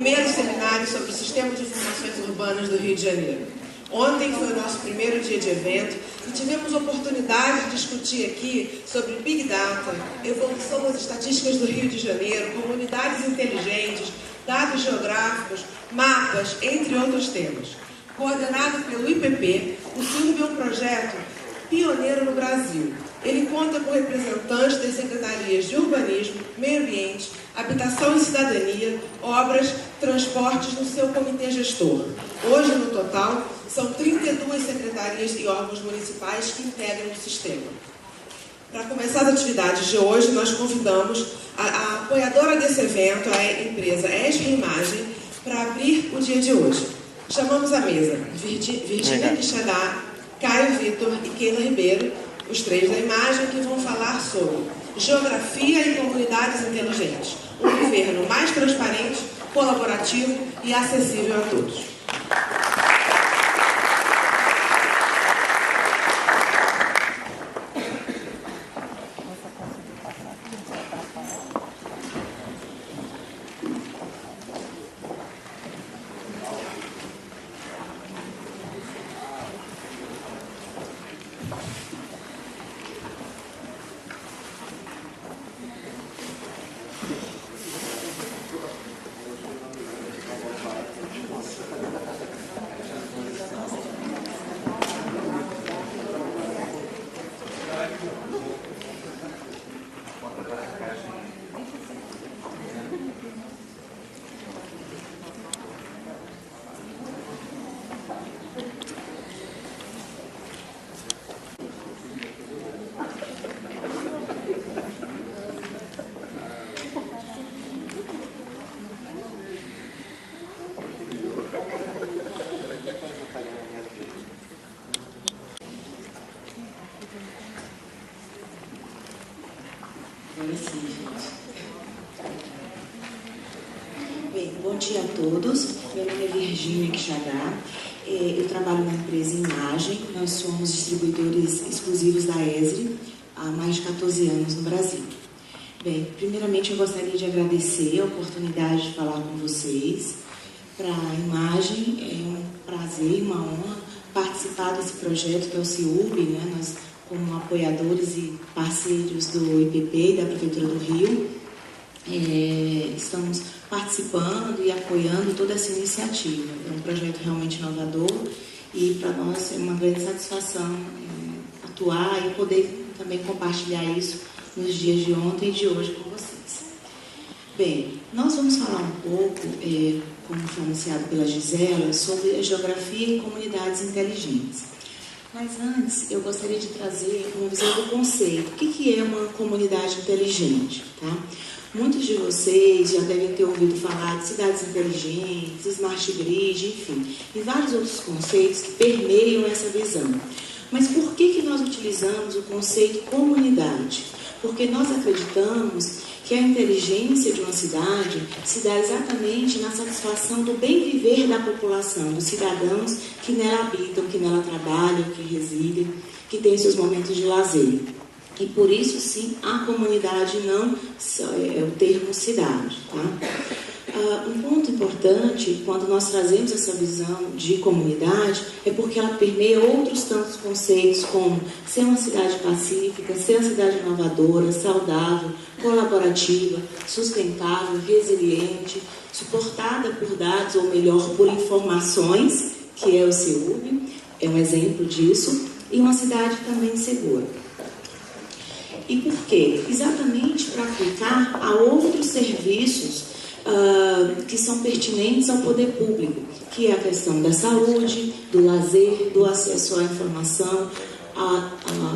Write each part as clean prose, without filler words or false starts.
Primeiro seminário sobre o Sistema de Informações Urbanas do Rio de Janeiro. Ontem foi o nosso primeiro dia de evento e tivemos a oportunidade de discutir aqui sobre Big Data, evolução das estatísticas do Rio de Janeiro, comunidades inteligentes, dados geográficos, mapas, entre outros temas. Coordenado pelo IPP, o CIURB é um projeto pioneiro no Brasil. Ele conta com representantes das secretarias de Urbanismo, Meio Ambiente, Habitação e Cidadania, Obras, Transportes no seu comitê gestor. Hoje, no total, são 32 secretarias e órgãos municipais que integram o sistema. Para começar as atividades de hoje, nós convidamos a apoiadora desse evento, a empresa ESRI Imagem, para abrir o dia de hoje. Chamamos à mesa Virgínia Quixadá, Caio Vitor e Keila Ribeiro, os três da imagem, que vão falar sobre geografia e comunidades inteligentes, um governo mais transparente, colaborativo e acessível a todos. Bem, bom dia a todos. Meu nome é Virgínia Quixadá. Eu trabalho na empresa Imagem. Nós somos distribuidores exclusivos da ESRI há mais de 14 anos no Brasil. Bem, primeiramente eu gostaria de agradecer a oportunidade de falar com vocês. Para a Imagem é um prazer e uma honra participar desse projeto que é o CIURB, né? Nós, como apoiadores e parceiros do IPP e da Prefeitura do Rio, estamos participando e apoiando toda essa iniciativa. É um projeto realmente inovador e para nós é uma grande satisfação atuar e poder também compartilhar isso nos dias de ontem e de hoje com vocês. Bem, nós vamos falar um pouco, como foi anunciado pela Gisela, sobre a geografia e comunidades inteligentes. Mas antes, eu gostaria de trazer uma visão do conceito. O que é uma comunidade inteligente? Tá? Muitos de vocês já devem ter ouvido falar de cidades inteligentes, smart grid, enfim, e vários outros conceitos que permeiam essa visão. Mas por que nós utilizamos o conceito comunidade? Porque nós acreditamos que a inteligência de uma cidade se dá exatamente na satisfação do bem viver da população, dos cidadãos que nela habitam, que nela trabalham, que residem, que têm seus momentos de lazer. E por isso, sim, a comunidade não é o termo cidade. Tá? Um ponto importante, quando nós trazemos essa visão de comunidade, é porque ela permeia outros tantos conceitos, como ser uma cidade pacífica, ser uma cidade inovadora, saudável, colaborativa, sustentável, resiliente, suportada por dados, ou melhor, por informações, que é o CIURB, é um exemplo disso, e uma cidade também segura. E por quê? Exatamente para aplicar a outros serviços que são pertinentes ao poder público, que é a questão da saúde, do lazer, do acesso à informação, à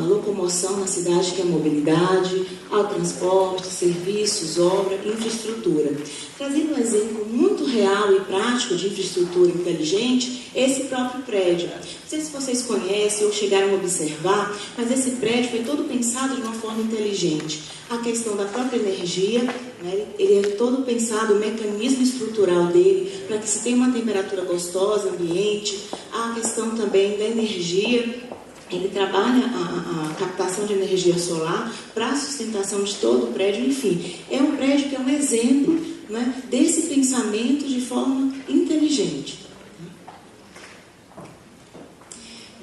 locomoção na cidade, que é a mobilidade, ao transporte, serviços, obra, infraestrutura. Trazendo um exemplo muito real e prático de infraestrutura inteligente, esse próprio prédio. Não sei se vocês conhecem ou chegaram a observar, mas esse prédio foi todo pensado de uma forma inteligente. A questão da própria energia, né, ele é todo pensado, o mecanismo estrutural dele, para que se tenha uma temperatura gostosa, ambiente. A questão também da energia. Ele trabalha a captação de energia solar para a sustentação de todo o prédio, enfim. É um prédio que é um exemplo né, desse pensamento de forma inteligente.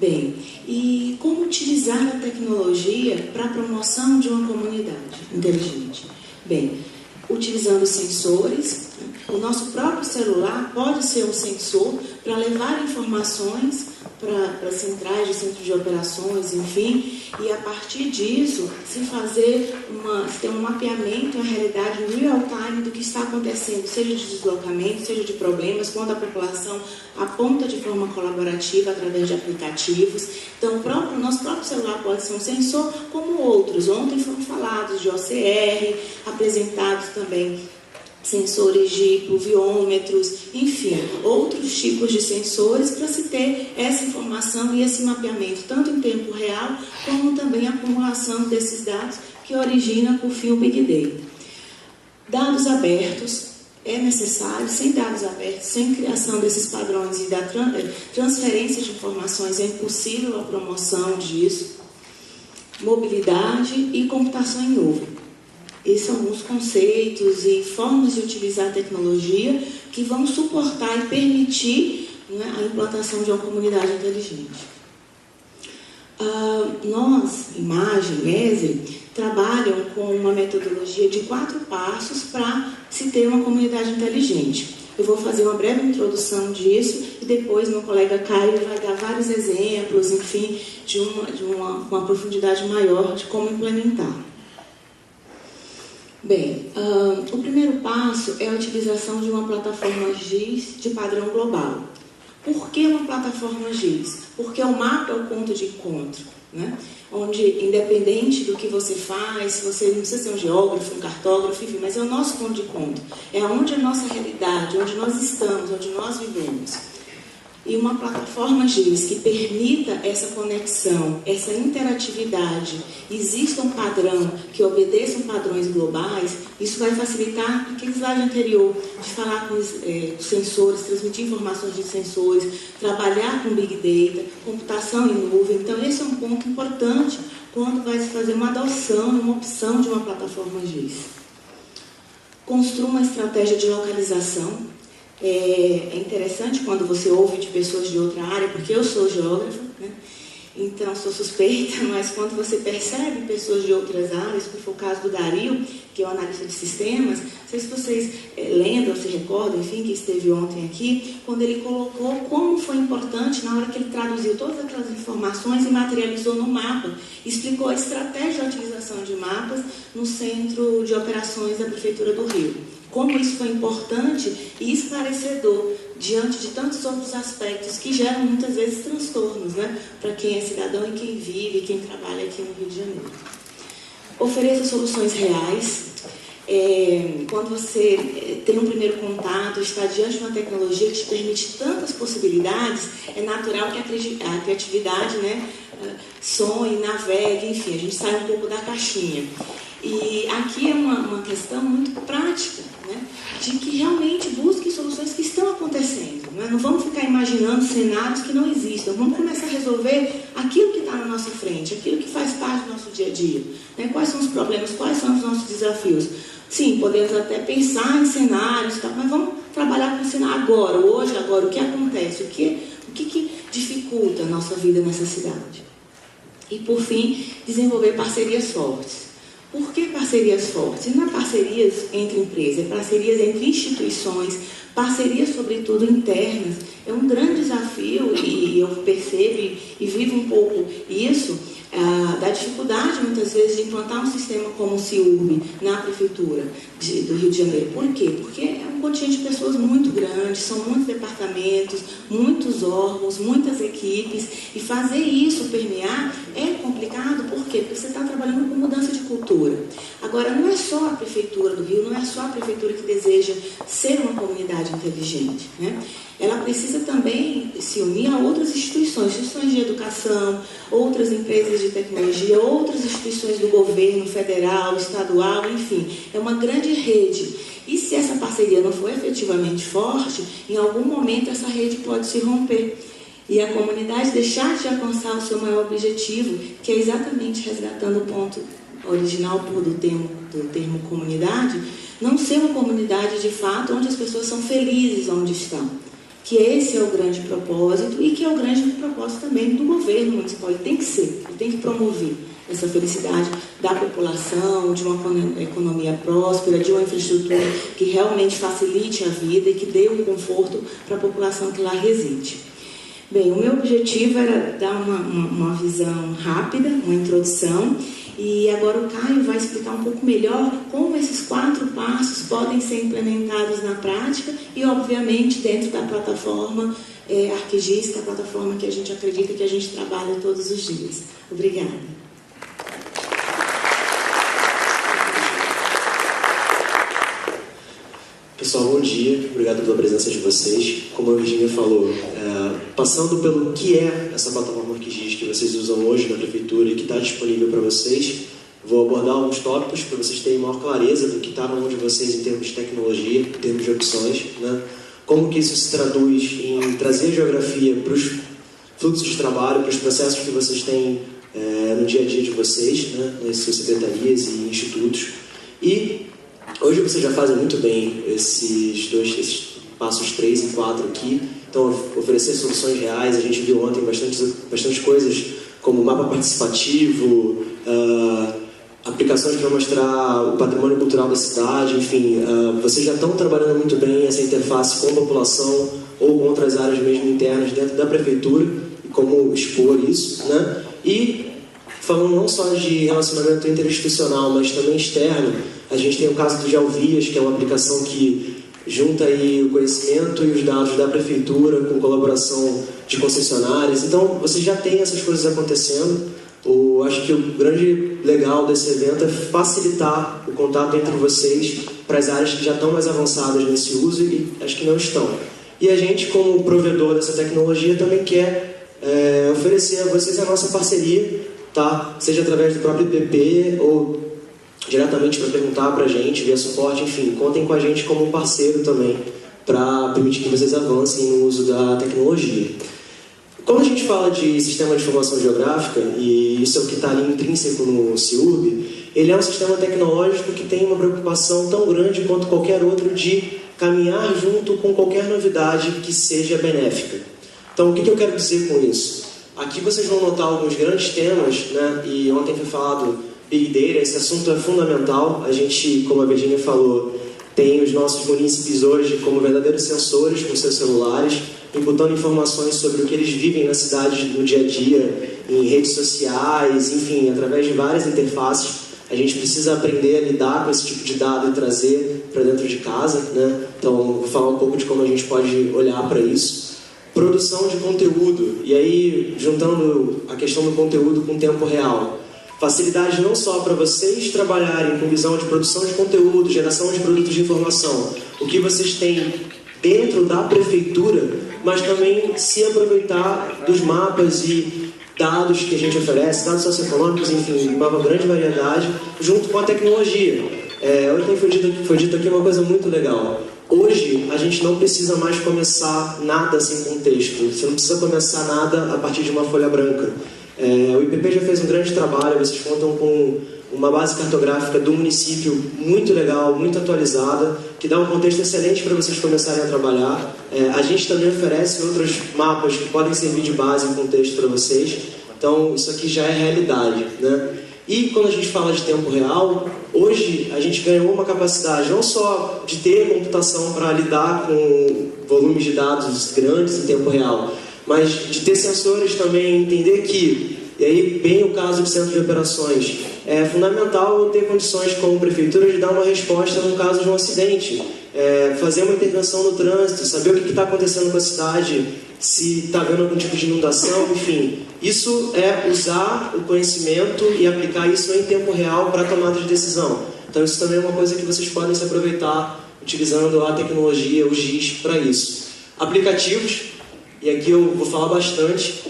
Bem, e como utilizar a tecnologia para a promoção de uma comunidade inteligente? Bem, utilizando sensores, o nosso próprio celular pode ser um sensor para levar informações para centrais de centro de operações, enfim, e a partir disso se ter um mapeamento, uma realidade real time do que está acontecendo, seja de deslocamento, seja de problemas, quando a população aponta de forma colaborativa através de aplicativos. Então, o nosso próprio celular pode ser um sensor, como outros. Ontem foram falados de OCR, apresentados também sensores de pluviômetros, enfim, outros tipos de sensores para se ter essa informação e esse mapeamento, tanto em tempo real, como também a acumulação desses dados que origina, por fim, o Big Data. Dados abertos é necessário, sem dados abertos, sem criação desses padrões e da transferência de informações, é impossível a promoção disso. Mobilidade e computação em nuvem. Esses são alguns conceitos e formas de utilizar a tecnologia que vão suportar e permitir, né, a implantação de uma comunidade inteligente. Nós, Imagem, Esri, trabalham com uma metodologia de 4 passos para se ter uma comunidade inteligente. Eu vou fazer uma breve introdução disso e depois meu colega Caio vai dar vários exemplos, enfim, de uma profundidade maior de como implementar. Bem, o primeiro passo é a utilização de uma plataforma GIS de padrão global. Por que uma plataforma GIS? Porque o mapa é o ponto de encontro, né? Onde, independente do que você faz, você não precisa ser um geógrafo, um cartógrafo, enfim, mas é o nosso ponto de encontro. É onde a nossa realidade, onde nós estamos, onde nós vivemos. E uma plataforma GIS que permita essa conexão, essa interatividade, exista um padrão que obedeçam padrões globais, isso vai facilitar aquele slide anterior, de falar com os sensores, transmitir informações de sensores, trabalhar com Big Data, computação em nuvem. Então, esse é um ponto importante quando vai se fazer uma adoção, uma opção de uma plataforma GIS. Construa uma estratégia de localização. É interessante quando você ouve de pessoas de outra área, porque eu sou geógrafa, né? Então sou suspeita, mas quando você percebe pessoas de outras áreas, como foi o caso do Dario, que é um analista de sistemas, não sei se vocês lembram, se recordam, enfim, que esteve ontem aqui, quando ele colocou como foi importante na hora que ele traduziu todas aquelas informações e materializou no mapa, explicou a estratégia de utilização de mapas no Centro de Operações da Prefeitura do Rio. Como isso foi importante e esclarecedor diante de tantos outros aspectos que geram muitas vezes transtornos, né, para quem é cidadão e quem vive, quem trabalha aqui no Rio de Janeiro. Ofereça soluções reais. Quando você tem um primeiro contato, está diante de uma tecnologia que te permite tantas possibilidades, é natural que a criatividade, né, sonhe, navegue, enfim, a gente sai um pouco da caixinha. E aqui é uma questão muito prática, né, de que realmente busque soluções que estão acontecendo. Né? Não vamos ficar imaginando cenários que não existem. Vamos começar a resolver aquilo que está na nossa frente, aquilo que faz parte do nosso dia a dia. Né? Quais são os problemas, quais são os nossos desafios. Sim, podemos até pensar em cenários, tá? Mas vamos trabalhar com o cenário agora, hoje, agora, o que acontece, o que dificulta a nossa vida nessa cidade. E, por fim, desenvolver parcerias fortes. Por que parcerias fortes? Não é parcerias entre empresas, é parcerias entre instituições, parcerias, sobretudo, internas. É um grande desafio, e eu percebo e vivo um pouco isso, da dificuldade, muitas vezes, de implantar um sistema como o CIURB na Prefeitura do Rio de Janeiro. Por quê? Porque é um contingente de pessoas muito grande, são muitos departamentos, muitos órgãos, muitas equipes, e fazer isso permear é complicado. Por quê? Porque você está trabalhando com mudança de cultura. Agora, não é só a Prefeitura do Rio, não é só a Prefeitura que deseja ser uma comunidade inteligente, né? Ela precisa também se unir a outras instituições de educação, outras empresas de tecnologia, outras instituições do governo federal, estadual, enfim. É uma grande rede. E se essa parceria não for efetivamente forte, em algum momento essa rede pode se romper. E a comunidade deixar de alcançar o seu maior objetivo, que é exatamente resgatando o ponto original do termo comunidade, não ser uma comunidade de fato onde as pessoas são felizes onde estão. Que esse é o grande propósito e que é o grande propósito também do governo municipal. Ele tem que ser, ele tem que promover essa felicidade da população, de uma economia próspera, de uma infraestrutura que realmente facilite a vida e que dê um conforto para a população que lá reside. Bem, o meu objetivo era dar uma visão rápida, uma introdução, e agora o Caio vai explicar um pouco melhor como esses 4 passos podem ser implementados na prática e, obviamente, dentro da plataforma ArcGIS, que é a plataforma que a gente acredita que a gente trabalha todos os dias. Obrigada. Pessoal, bom dia. Obrigado pela presença de vocês. Como a Virginia falou, passando pelo que é essa plataforma ArcGIS que vocês usam hoje na Prefeitura e que está disponível para vocês, vou abordar alguns tópicos para vocês terem maior clareza do que está na mão de vocês em termos de tecnologia, em termos de opções, né? Como que isso se traduz em trazer geografia para os fluxos de trabalho, para os processos que vocês têm no dia a dia de vocês, né? Nas suas secretarias e institutos. E hoje vocês já fazem muito bem esses passos 3 e 4 aqui. Então, oferecer soluções reais. A gente viu ontem bastante coisas como mapa participativo, aplicações para mostrar o patrimônio cultural da cidade, enfim. Vocês já estão trabalhando muito bem essa interface com a população ou com outras áreas mesmo internas dentro da prefeitura e como expor isso, né? E falando não só de relacionamento interinstitucional, mas também externo, a gente tem o caso do Geovias, que é uma aplicação que junta aí o conhecimento e os dados da prefeitura com colaboração de concessionárias. Então, vocês já têm essas coisas acontecendo. Acho que o grande legal desse evento é facilitar o contato entre vocês para as áreas que já estão mais avançadas nesse uso e as que não estão. E a gente, como provedor dessa tecnologia, também quer oferecer a vocês a nossa parceria, tá? Seja através do próprio IPP ou diretamente para perguntar para a gente, via suporte, enfim, contem com a gente como um parceiro também para permitir que vocês avancem no uso da tecnologia. Quando a gente fala de sistema de informação geográfica, e isso é o que está ali intrínseco no CIURB, ele é um sistema tecnológico que tem uma preocupação tão grande quanto qualquer outro de caminhar junto com qualquer novidade que seja benéfica. Então, o que eu quero dizer com isso? Aqui vocês vão notar alguns grandes temas, né? E ontem foi falado Big Data, esse assunto é fundamental. A gente, como a Virginia falou, tem os nossos munícipes hoje como verdadeiros sensores com seus celulares, imputando informações sobre o que eles vivem na cidade no dia a dia, em redes sociais, enfim, através de várias interfaces. A gente precisa aprender a lidar com esse tipo de dado e trazer para dentro de casa, né? Então, vou falar um pouco de como a gente pode olhar para isso. Produção de conteúdo, e aí juntando a questão do conteúdo com o tempo real. Facilidade não só para vocês trabalharem com visão de produção de conteúdo, geração de produtos de informação, o que vocês têm dentro da prefeitura, mas também se aproveitar dos mapas e dados que a gente oferece, dados socioeconômicos, enfim, uma grande variedade, junto com a tecnologia. Ontem foi dito aqui uma coisa muito legal. Hoje, a gente não precisa mais começar nada sem contexto. Você não precisa começar nada a partir de uma folha branca. O IPP já fez um grande trabalho, vocês contam com uma base cartográfica do município muito legal, muito atualizada, que dá um contexto excelente para vocês começarem a trabalhar. A gente também oferece outros mapas que podem servir de base e contexto para vocês. Então, isso aqui já é realidade, né? E quando a gente fala de tempo real, hoje a gente ganhou uma capacidade não só de ter computação para lidar com volumes de dados grandes em tempo real, mas de ter sensores também, entender que, e aí bem o caso do centro de operações, é fundamental ter condições como prefeitura de dar uma resposta no caso de um acidente, fazer uma intervenção no trânsito, saber o que está acontecendo com a cidade, se está havendo algum tipo de inundação, enfim. Isso é usar o conhecimento e aplicar isso em tempo real para a tomada de decisão. Então isso também é uma coisa que vocês podem se aproveitar utilizando a tecnologia, o GIS, para isso. Aplicativos, e aqui eu vou falar bastante.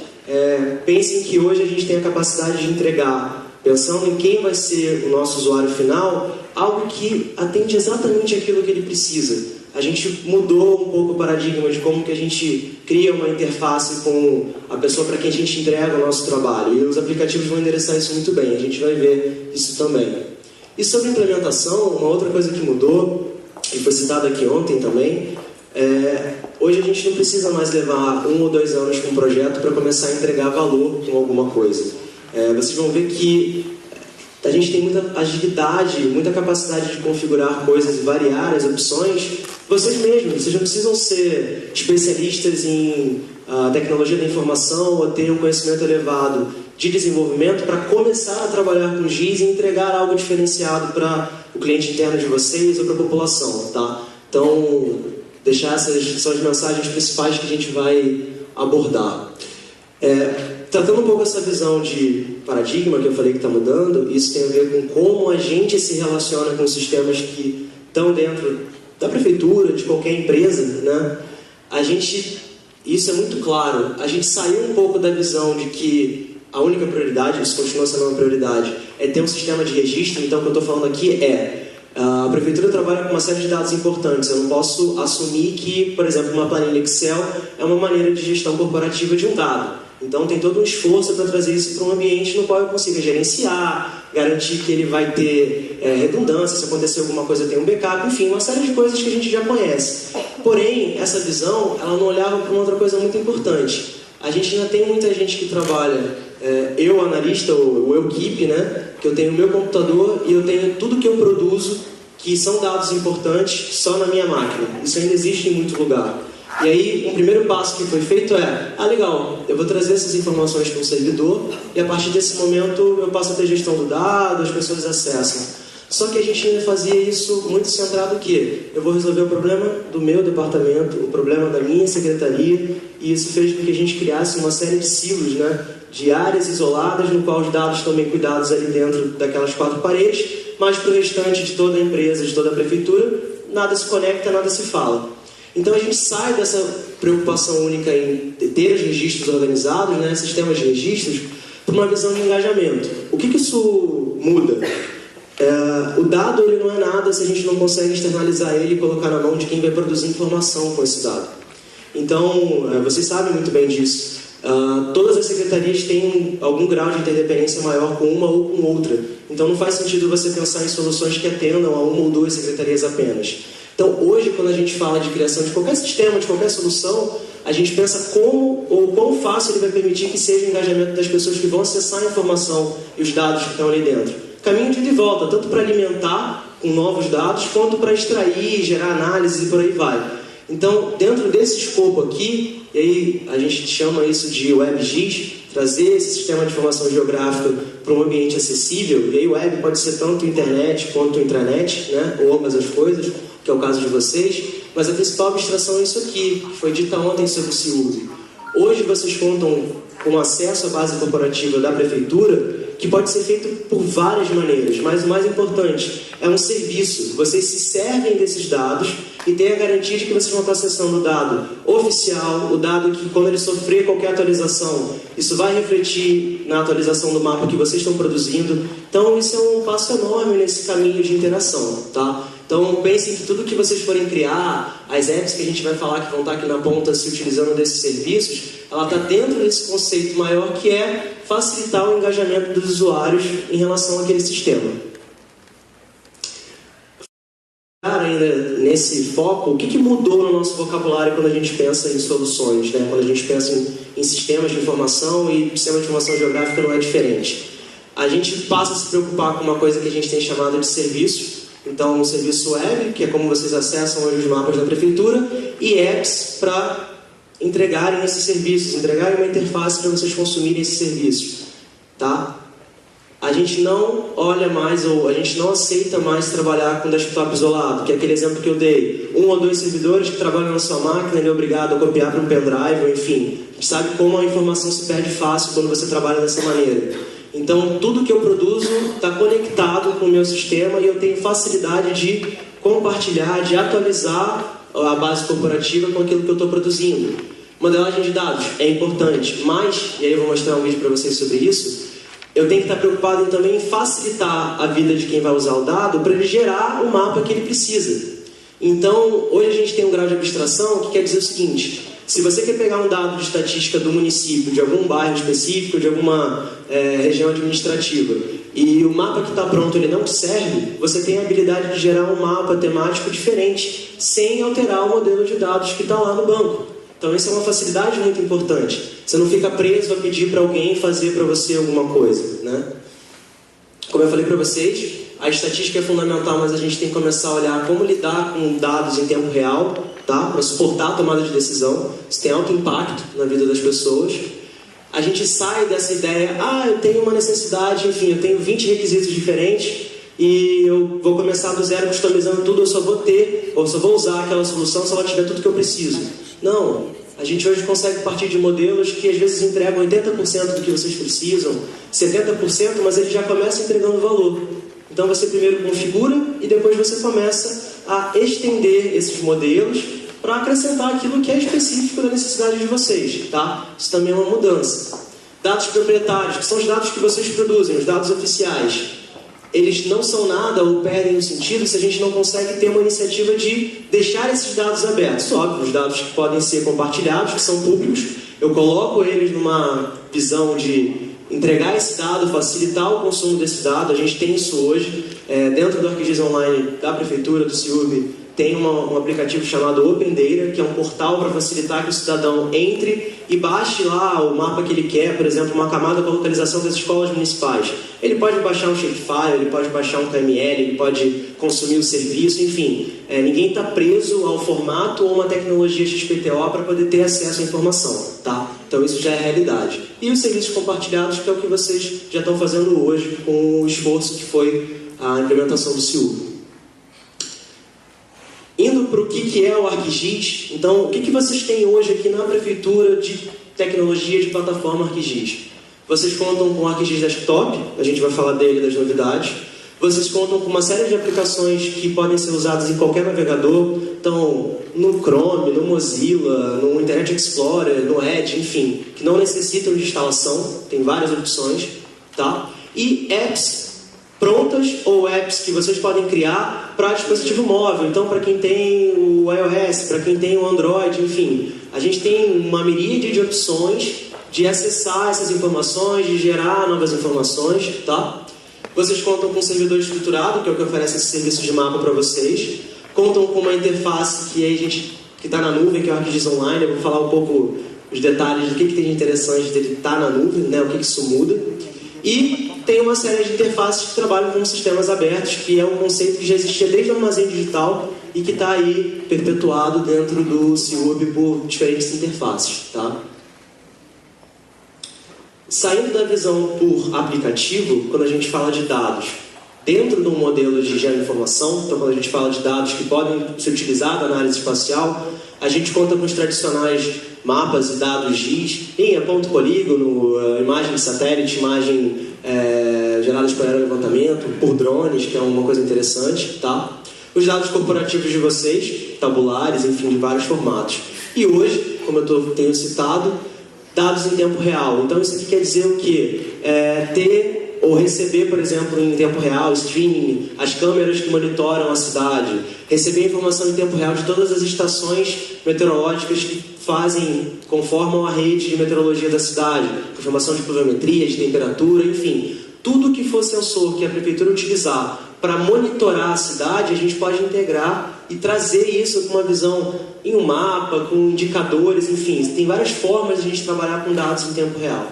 Pensem que hoje a gente tem a capacidade de entregar, pensando em quem vai ser o nosso usuário final, algo que atende exatamente aquilo que ele precisa. a gente mudou um pouco o paradigma de como que a gente cria uma interface com a pessoa para quem a gente entrega o nosso trabalho. E os aplicativos vão endereçar isso muito bem, a gente vai ver isso também. E sobre implementação, uma outra coisa que mudou, e foi citado aqui ontem também, hoje a gente não precisa mais levar 1 ou 2 anos com um projeto para começar a entregar valor com alguma coisa. Vocês vão ver que a gente tem muita agilidade, muita capacidade de configurar coisas e variar as opções. Vocês mesmos, vocês não precisam ser especialistas em tecnologia da informação ou ter um conhecimento elevado de desenvolvimento para começar a trabalhar com GIS e entregar algo diferenciado para o cliente interno de vocês ou para a população, tá? Então, deixar essas são as mensagens principais que a gente vai abordar. Tratando um pouco essa visão de paradigma que eu falei que está mudando, isso tem a ver com como a gente se relaciona com os sistemas que estão dentro da prefeitura, de qualquer empresa, né? Isso é muito claro, a gente saiu um pouco da visão de que a única prioridade, isso continua sendo uma prioridade, é ter um sistema de registro. Então o que eu estou falando aqui a prefeitura trabalha com uma série de dados importantes. Eu não posso assumir que, por exemplo, uma planilha Excel é uma maneira de gestão corporativa de um dado. Então tem todo um esforço para trazer isso para um ambiente no qual eu consiga gerenciar, garantir que ele vai ter redundância, se acontecer alguma coisa tem um backup, enfim, uma série de coisas que a gente já conhece. Porém, essa visão, ela não olhava para uma outra coisa muito importante. A gente ainda tem muita gente que trabalha, eu analista, ou eu equipe, né, que eu tenho o meu computador e eu tenho tudo que eu produzo, que são dados importantes, só na minha máquina. Isso ainda existe em muito lugar. E aí, um primeiro passo que foi feito legal, eu vou trazer essas informações para o servidor e a partir desse momento eu passo a ter gestão do dado, as pessoas acessam. Só que a gente ainda fazia isso muito centrado o quê? Eu vou resolver o problema do meu departamento, o problema da minha secretaria, e isso fez com que a gente criasse uma série de silos, né, de áreas isoladas, no qual os dados estão bem cuidados ali dentro daquelas 4 paredes, mas para o restante de toda a empresa, de toda a prefeitura, nada se conecta, nada se fala. Então a gente sai dessa preocupação única em ter os registros organizados, né, sistemas de registros, para uma visão de engajamento. O que isso muda? O dado ele não é nada se a gente não consegue externalizar ele e colocar na mão de quem vai produzir informação com esse dado. Então, vocês sabem muito bem disso. Todas as secretarias têm algum grau de interdependência maior com uma ou com outra. Então não faz sentido você pensar em soluções que atendam a 1 ou 2 secretarias apenas. Então, hoje, quando a gente fala de criação de qualquer sistema, de qualquer solução, a gente pensa como ou quão fácil ele vai permitir que seja o engajamento das pessoas que vão acessar a informação e os dados que estão ali dentro. Caminho de ida e volta, tanto para alimentar com novos dados, quanto para extrair, gerar análises e por aí vai. Então, dentro desse escopo aqui, e aí a gente chama isso de WebGIS, trazer esse sistema de informação geográfica para um ambiente acessível, e aí web pode ser tanto internet quanto intranet, né, ou ambas as coisas, que é o caso de vocês, mas a principal abstração é isso aqui, que foi dita ontem sobre o CIUSE. Hoje vocês contam com acesso à base corporativa da prefeitura, que pode ser feito por várias maneiras, mas o mais importante é um serviço. Vocês se servem desses dados e têm a garantia de que vocês vão estar acessando o dado oficial, o dado que, quando ele sofrer qualquer atualização, isso vai refletir na atualização do mapa que vocês estão produzindo. Então, isso é um passo enorme nesse caminho de interação, tá? Então, pensem que tudo que vocês forem criar, as apps que a gente vai falar que vão estar aqui na ponta se utilizando desses serviços, ela está dentro desse conceito maior que é facilitar o engajamento dos usuários em relação àquele sistema. Ainda nesse foco, o que mudou no nosso vocabulário quando a gente pensa em soluções, né? Quando a gente pensa em sistemas de informação, e sistema de informação geográfica não é diferente. A gente passa a se preocupar com uma coisa que a gente tem chamado de serviços. Então, o serviço web, que é como vocês acessam hoje os mapas da prefeitura, e apps para entregarem esses serviços, entregarem uma interface para vocês consumirem esses serviços, tá? A gente não olha mais, ou a gente não aceita mais trabalhar com desktop isolado, que é aquele exemplo que eu dei. 1 ou 2 servidores que trabalham na sua máquina, ele é obrigado a copiar para um pendrive, ou enfim. A gente sabe como a informação se perde fácil quando você trabalha dessa maneira. Então, tudo que eu produzo está conectado com o meu sistema e eu tenho facilidade de compartilhar, de atualizar a base corporativa com aquilo que eu estou produzindo. Modelagem de dados é importante, mas, e aí eu vou mostrar um vídeo para vocês sobre isso, eu tenho que estar preocupado também em facilitar a vida de quem vai usar o dado para ele gerar o mapa que ele precisa. Então, hoje a gente tem um grau de abstração que quer dizer o seguinte: se você quer pegar um dado de estatística do município, de algum bairro específico, de alguma região administrativa, e o mapa que está pronto ele não te serve, você tem a habilidade de gerar um mapa temático diferente, sem alterar o modelo de dados que está lá no banco. Então, isso é uma facilidade muito importante. Você não fica preso a pedir para alguém fazer para você alguma coisa, né? Como eu falei para vocês, a estatística é fundamental, mas a gente tem que começar a olhar como lidar com dados em tempo real, tá? Para suportar a tomada de decisão. Isso tem alto impacto na vida das pessoas. A gente sai dessa ideia, eu tenho uma necessidade, enfim, eu tenho 20 requisitos diferentes e eu vou começar do zero customizando tudo, eu só vou usar aquela solução se ela tiver tudo que eu preciso. Não, a gente hoje consegue partir de modelos que às vezes entregam 80% do que vocês precisam, 70%, mas ele já começa entregando valor. Então você primeiro configura e depois você começa a estender esses modelos para acrescentar aquilo que é específico da necessidade de vocês, tá? Isso também é uma mudança. Dados proprietários, que são os dados que vocês produzem, os dados oficiais. Eles não são nada ou perdem o sentido se a gente não consegue ter uma iniciativa de deixar esses dados abertos. Óbvio, os dados que podem ser compartilhados, que são públicos, eu coloco eles numa visão de entregar esse dado, facilitar o consumo desse dado. A gente tem isso hoje. Dentro do ArcGIS Online da Prefeitura, do CIUB, tem um aplicativo chamado Open Data, que é um portal para facilitar que o cidadão entre e baixe lá o mapa que ele quer, por exemplo, uma camada com a localização das escolas municipais. Ele pode baixar um shapefile, ele pode baixar um KML, ele pode consumir o serviço, enfim. Ninguém está preso ao formato ou uma tecnologia XPTO para poder ter acesso à informação, tá? Então isso já é realidade. E os serviços compartilhados, que é o que vocês já estão fazendo hoje com o esforço que foi a implementação do CIUB. Indo para o que é o ArcGIS, então, o que vocês têm hoje aqui na Prefeitura de tecnologia de plataforma ArcGIS? Vocês contam com o ArcGIS Desktop, a gente vai falar dele, das novidades. Vocês contam com uma série de aplicações que podem ser usadas em qualquer navegador, então, no Chrome, no Mozilla, no Internet Explorer, no Edge, enfim, que não necessitam de instalação, tem várias opções, tá? E apps prontas ou apps que vocês podem criar para dispositivo móvel. Então, para quem tem o iOS, para quem tem o Android, enfim, a gente tem uma miríade de opções de acessar essas informações, de gerar novas informações, tá? Vocês contam com um servidor estruturado, que é o que oferece esse serviço de mapa para vocês. Contam com uma interface que está na nuvem, que é o ArcGIS Online. Eu vou falar um pouco os detalhes do que tem de interessante dele estar na nuvem, né? O que isso muda. E tem uma série de interfaces que trabalham com sistemas abertos, que é um conceito que já existia desde o armazém digital e que está aí perpetuado dentro do CIUB por diferentes interfaces, tá? Saindo da visão por aplicativo, quando a gente fala de dados dentro de um modelo de geoinformação, então quando a gente fala de dados que podem ser utilizados na análise espacial, a gente conta com os tradicionais mapas e dados GIS, em ponto polígono, imagem de satélite, imagem geradas por aerolevantamento, por drones, que é uma coisa interessante, tá? Os dados corporativos de vocês, tabulares, enfim, de vários formatos. E hoje, como eu tenho citado, dados em tempo real. Então isso aqui quer dizer o quê? Ter ou receber, por exemplo, em tempo real, streaming, as câmeras que monitoram a cidade, receber informação em tempo real de todas as estações meteorológicas que conformam a rede de meteorologia da cidade, informação de pluviometria, de temperatura, enfim. Tudo que for sensor que a prefeitura utilizar para monitorar a cidade, a gente pode integrar e trazer isso com uma visão em um mapa, com indicadores, enfim. Tem várias formas de a gente trabalhar com dados em tempo real.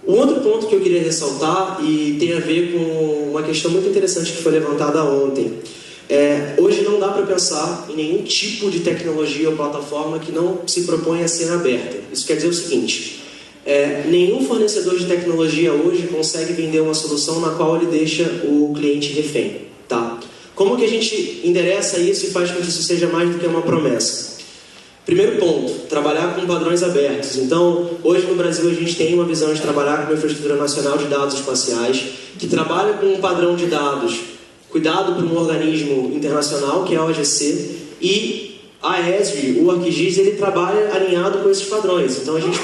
Um outro ponto que eu queria ressaltar, e tem a ver com uma questão muito interessante que foi levantada ontem. Hoje não dá para pensar em nenhum tipo de tecnologia ou plataforma que não se propõe a ser aberta. Isso quer dizer o seguinte: nenhum fornecedor de tecnologia hoje consegue vender uma solução na qual ele deixa o cliente refém, tá? Como que a gente endereça isso e faz com que isso seja mais do que uma promessa? Primeiro ponto, trabalhar com padrões abertos. Então, hoje no Brasil a gente tem uma visão de trabalhar com uma infraestrutura nacional de dados espaciais, que trabalha com um padrão de dados cuidado por um organismo internacional, que é a OGC, e a ESRI, o ArcGIS, ele trabalha alinhado com esses padrões. Então a gente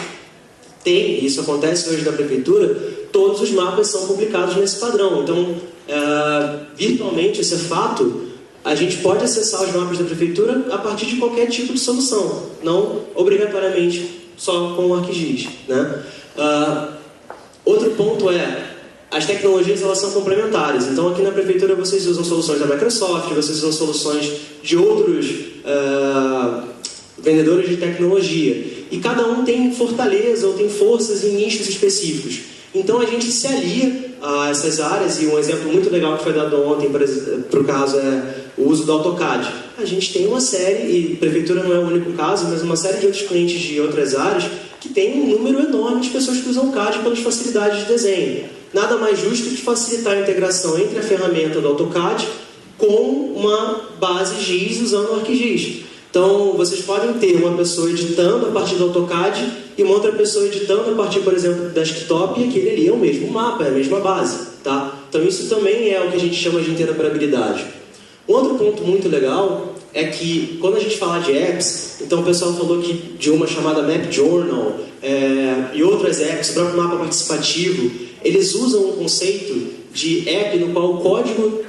tem, isso acontece hoje na prefeitura, todos os mapas são publicados nesse padrão. Então, virtualmente, esse é fato, a gente pode acessar os mapas da prefeitura a partir de qualquer tipo de solução, não obrigatoriamente só com o ArcGIS, né? Outro ponto é, as tecnologias elas são complementares. Então aqui na prefeitura vocês usam soluções da Microsoft, vocês usam soluções de outros vendedores de tecnologia. E cada um tem fortaleza ou tem forças em nichos específicos. Então a gente se alia a essas áreas, e um exemplo muito legal que foi dado ontem para o caso é o uso do AutoCAD. A gente tem uma série, e a prefeitura não é o único caso, mas uma série de outros clientes de outras áreas que tem um número enorme de pessoas que usam CAD pelas facilidades de desenho. Nada mais justo que facilitar a integração entre a ferramenta do AutoCAD com uma base GIS usando o ArcGIS. Então, vocês podem ter uma pessoa editando a partir do AutoCAD e uma outra pessoa editando a partir, por exemplo, do desktop, e aquele ali é o mesmo mapa, é a mesma base, tá? Então, isso também é o que a gente chama de interoperabilidade. Um outro ponto muito legal é que, quando a gente fala de apps, então o pessoal falou que de uma chamada Map Journal e outras apps, o próprio mapa participativo, eles usam um conceito de app no qual o código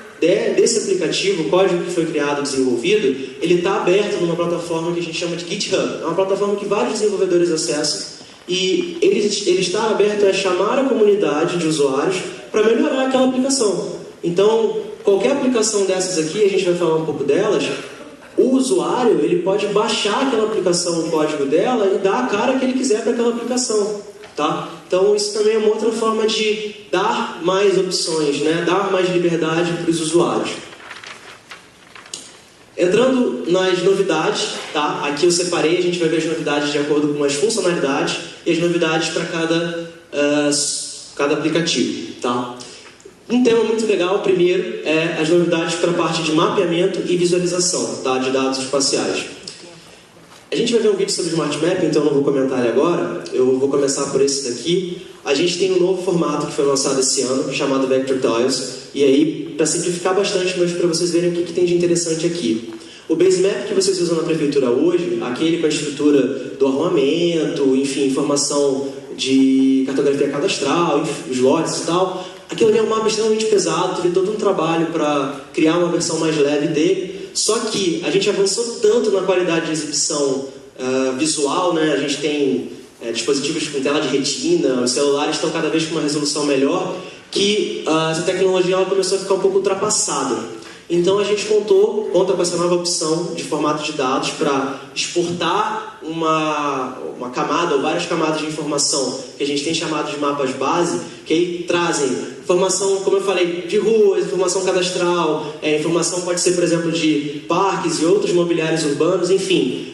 desse aplicativo, o código que foi criado e desenvolvido, ele está aberto numa plataforma que a gente chama de GitHub. É uma plataforma que vários desenvolvedores acessam e ele está aberto a chamar a comunidade de usuários para melhorar aquela aplicação. Então, qualquer aplicação dessas aqui, a gente vai falar um pouco delas, o usuário ele pode baixar aquela aplicação, o código dela, e dar a cara que ele quiser para aquela aplicação. Tá? Então isso também é uma outra forma de dar mais opções, né? Dar mais liberdade para os usuários. Entrando nas novidades, tá? Aqui eu separei, a gente vai ver as novidades de acordo com as funcionalidades e as novidades para cada aplicativo. Tá? Um tema muito legal, primeiro, é as novidades para a parte de mapeamento e visualização, tá? De dados espaciais. A gente vai ver um vídeo sobre Smart Mapping, então eu não vou comentar ele agora. Eu vou começar por esse daqui. A gente tem um novo formato que foi lançado esse ano, chamado Vector Tiles. E aí, para simplificar bastante, mas para vocês verem o que tem de interessante aqui. O Basemap que vocês usam na prefeitura hoje, aquele com a estrutura do arruamento, enfim, informação de cartografia cadastral, os lotes e tal, aquilo ali é um mapa extremamente pesado, teve todo um trabalho para criar uma versão mais leve dele. Só que a gente avançou tanto na qualidade de exibição visual, né? A gente tem dispositivos com tela de retina, os celulares estão cada vez com uma resolução melhor, que essa tecnologia ela começou a ficar um pouco ultrapassada. Então a gente conta com essa nova opção de formato de dados para exportar uma camada ou várias camadas de informação que a gente tem chamado de mapas base, que aí trazem informação, como eu falei, de ruas, informação cadastral, informação pode ser, por exemplo, de parques e outros mobiliários urbanos, enfim.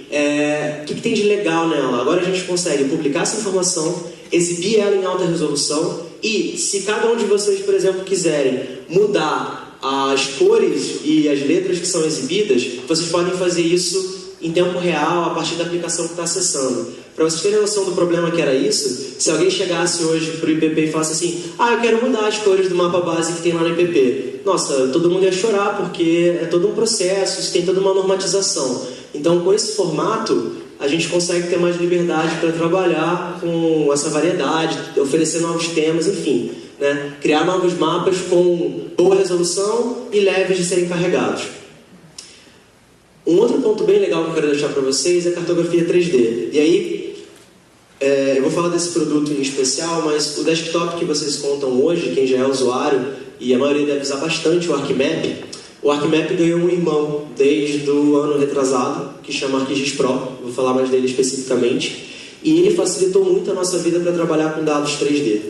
O que tem de legal nela? Agora a gente consegue publicar essa informação, exibir ela em alta resolução e, se cada um de vocês, por exemplo, quiserem mudar as cores e as letras que são exibidas, vocês podem fazer isso em tempo real, a partir da aplicação que está acessando. Para vocês terem noção do problema que era isso, se alguém chegasse hoje para o IPP e falasse assim, eu quero mudar as cores do mapa base que tem lá no IPP. Nossa, todo mundo ia chorar, porque é todo um processo, isso tem toda uma normatização. Então, com esse formato, a gente consegue ter mais liberdade para trabalhar com essa variedade, oferecer novos temas, enfim, né? Criar novos mapas com boa resolução e leves de serem carregados. Um outro ponto bem legal que eu quero deixar para vocês é a cartografia 3D. E aí, eu vou falar desse produto em especial, mas o desktop que vocês contam hoje, quem já é usuário, e a maioria deve usar bastante o ArcMap, o ArcMap ganhou um irmão desde o ano retrasado, que chama ArcGIS Pro, vou falar mais dele especificamente, e ele facilitou muito a nossa vida para trabalhar com dados 3D.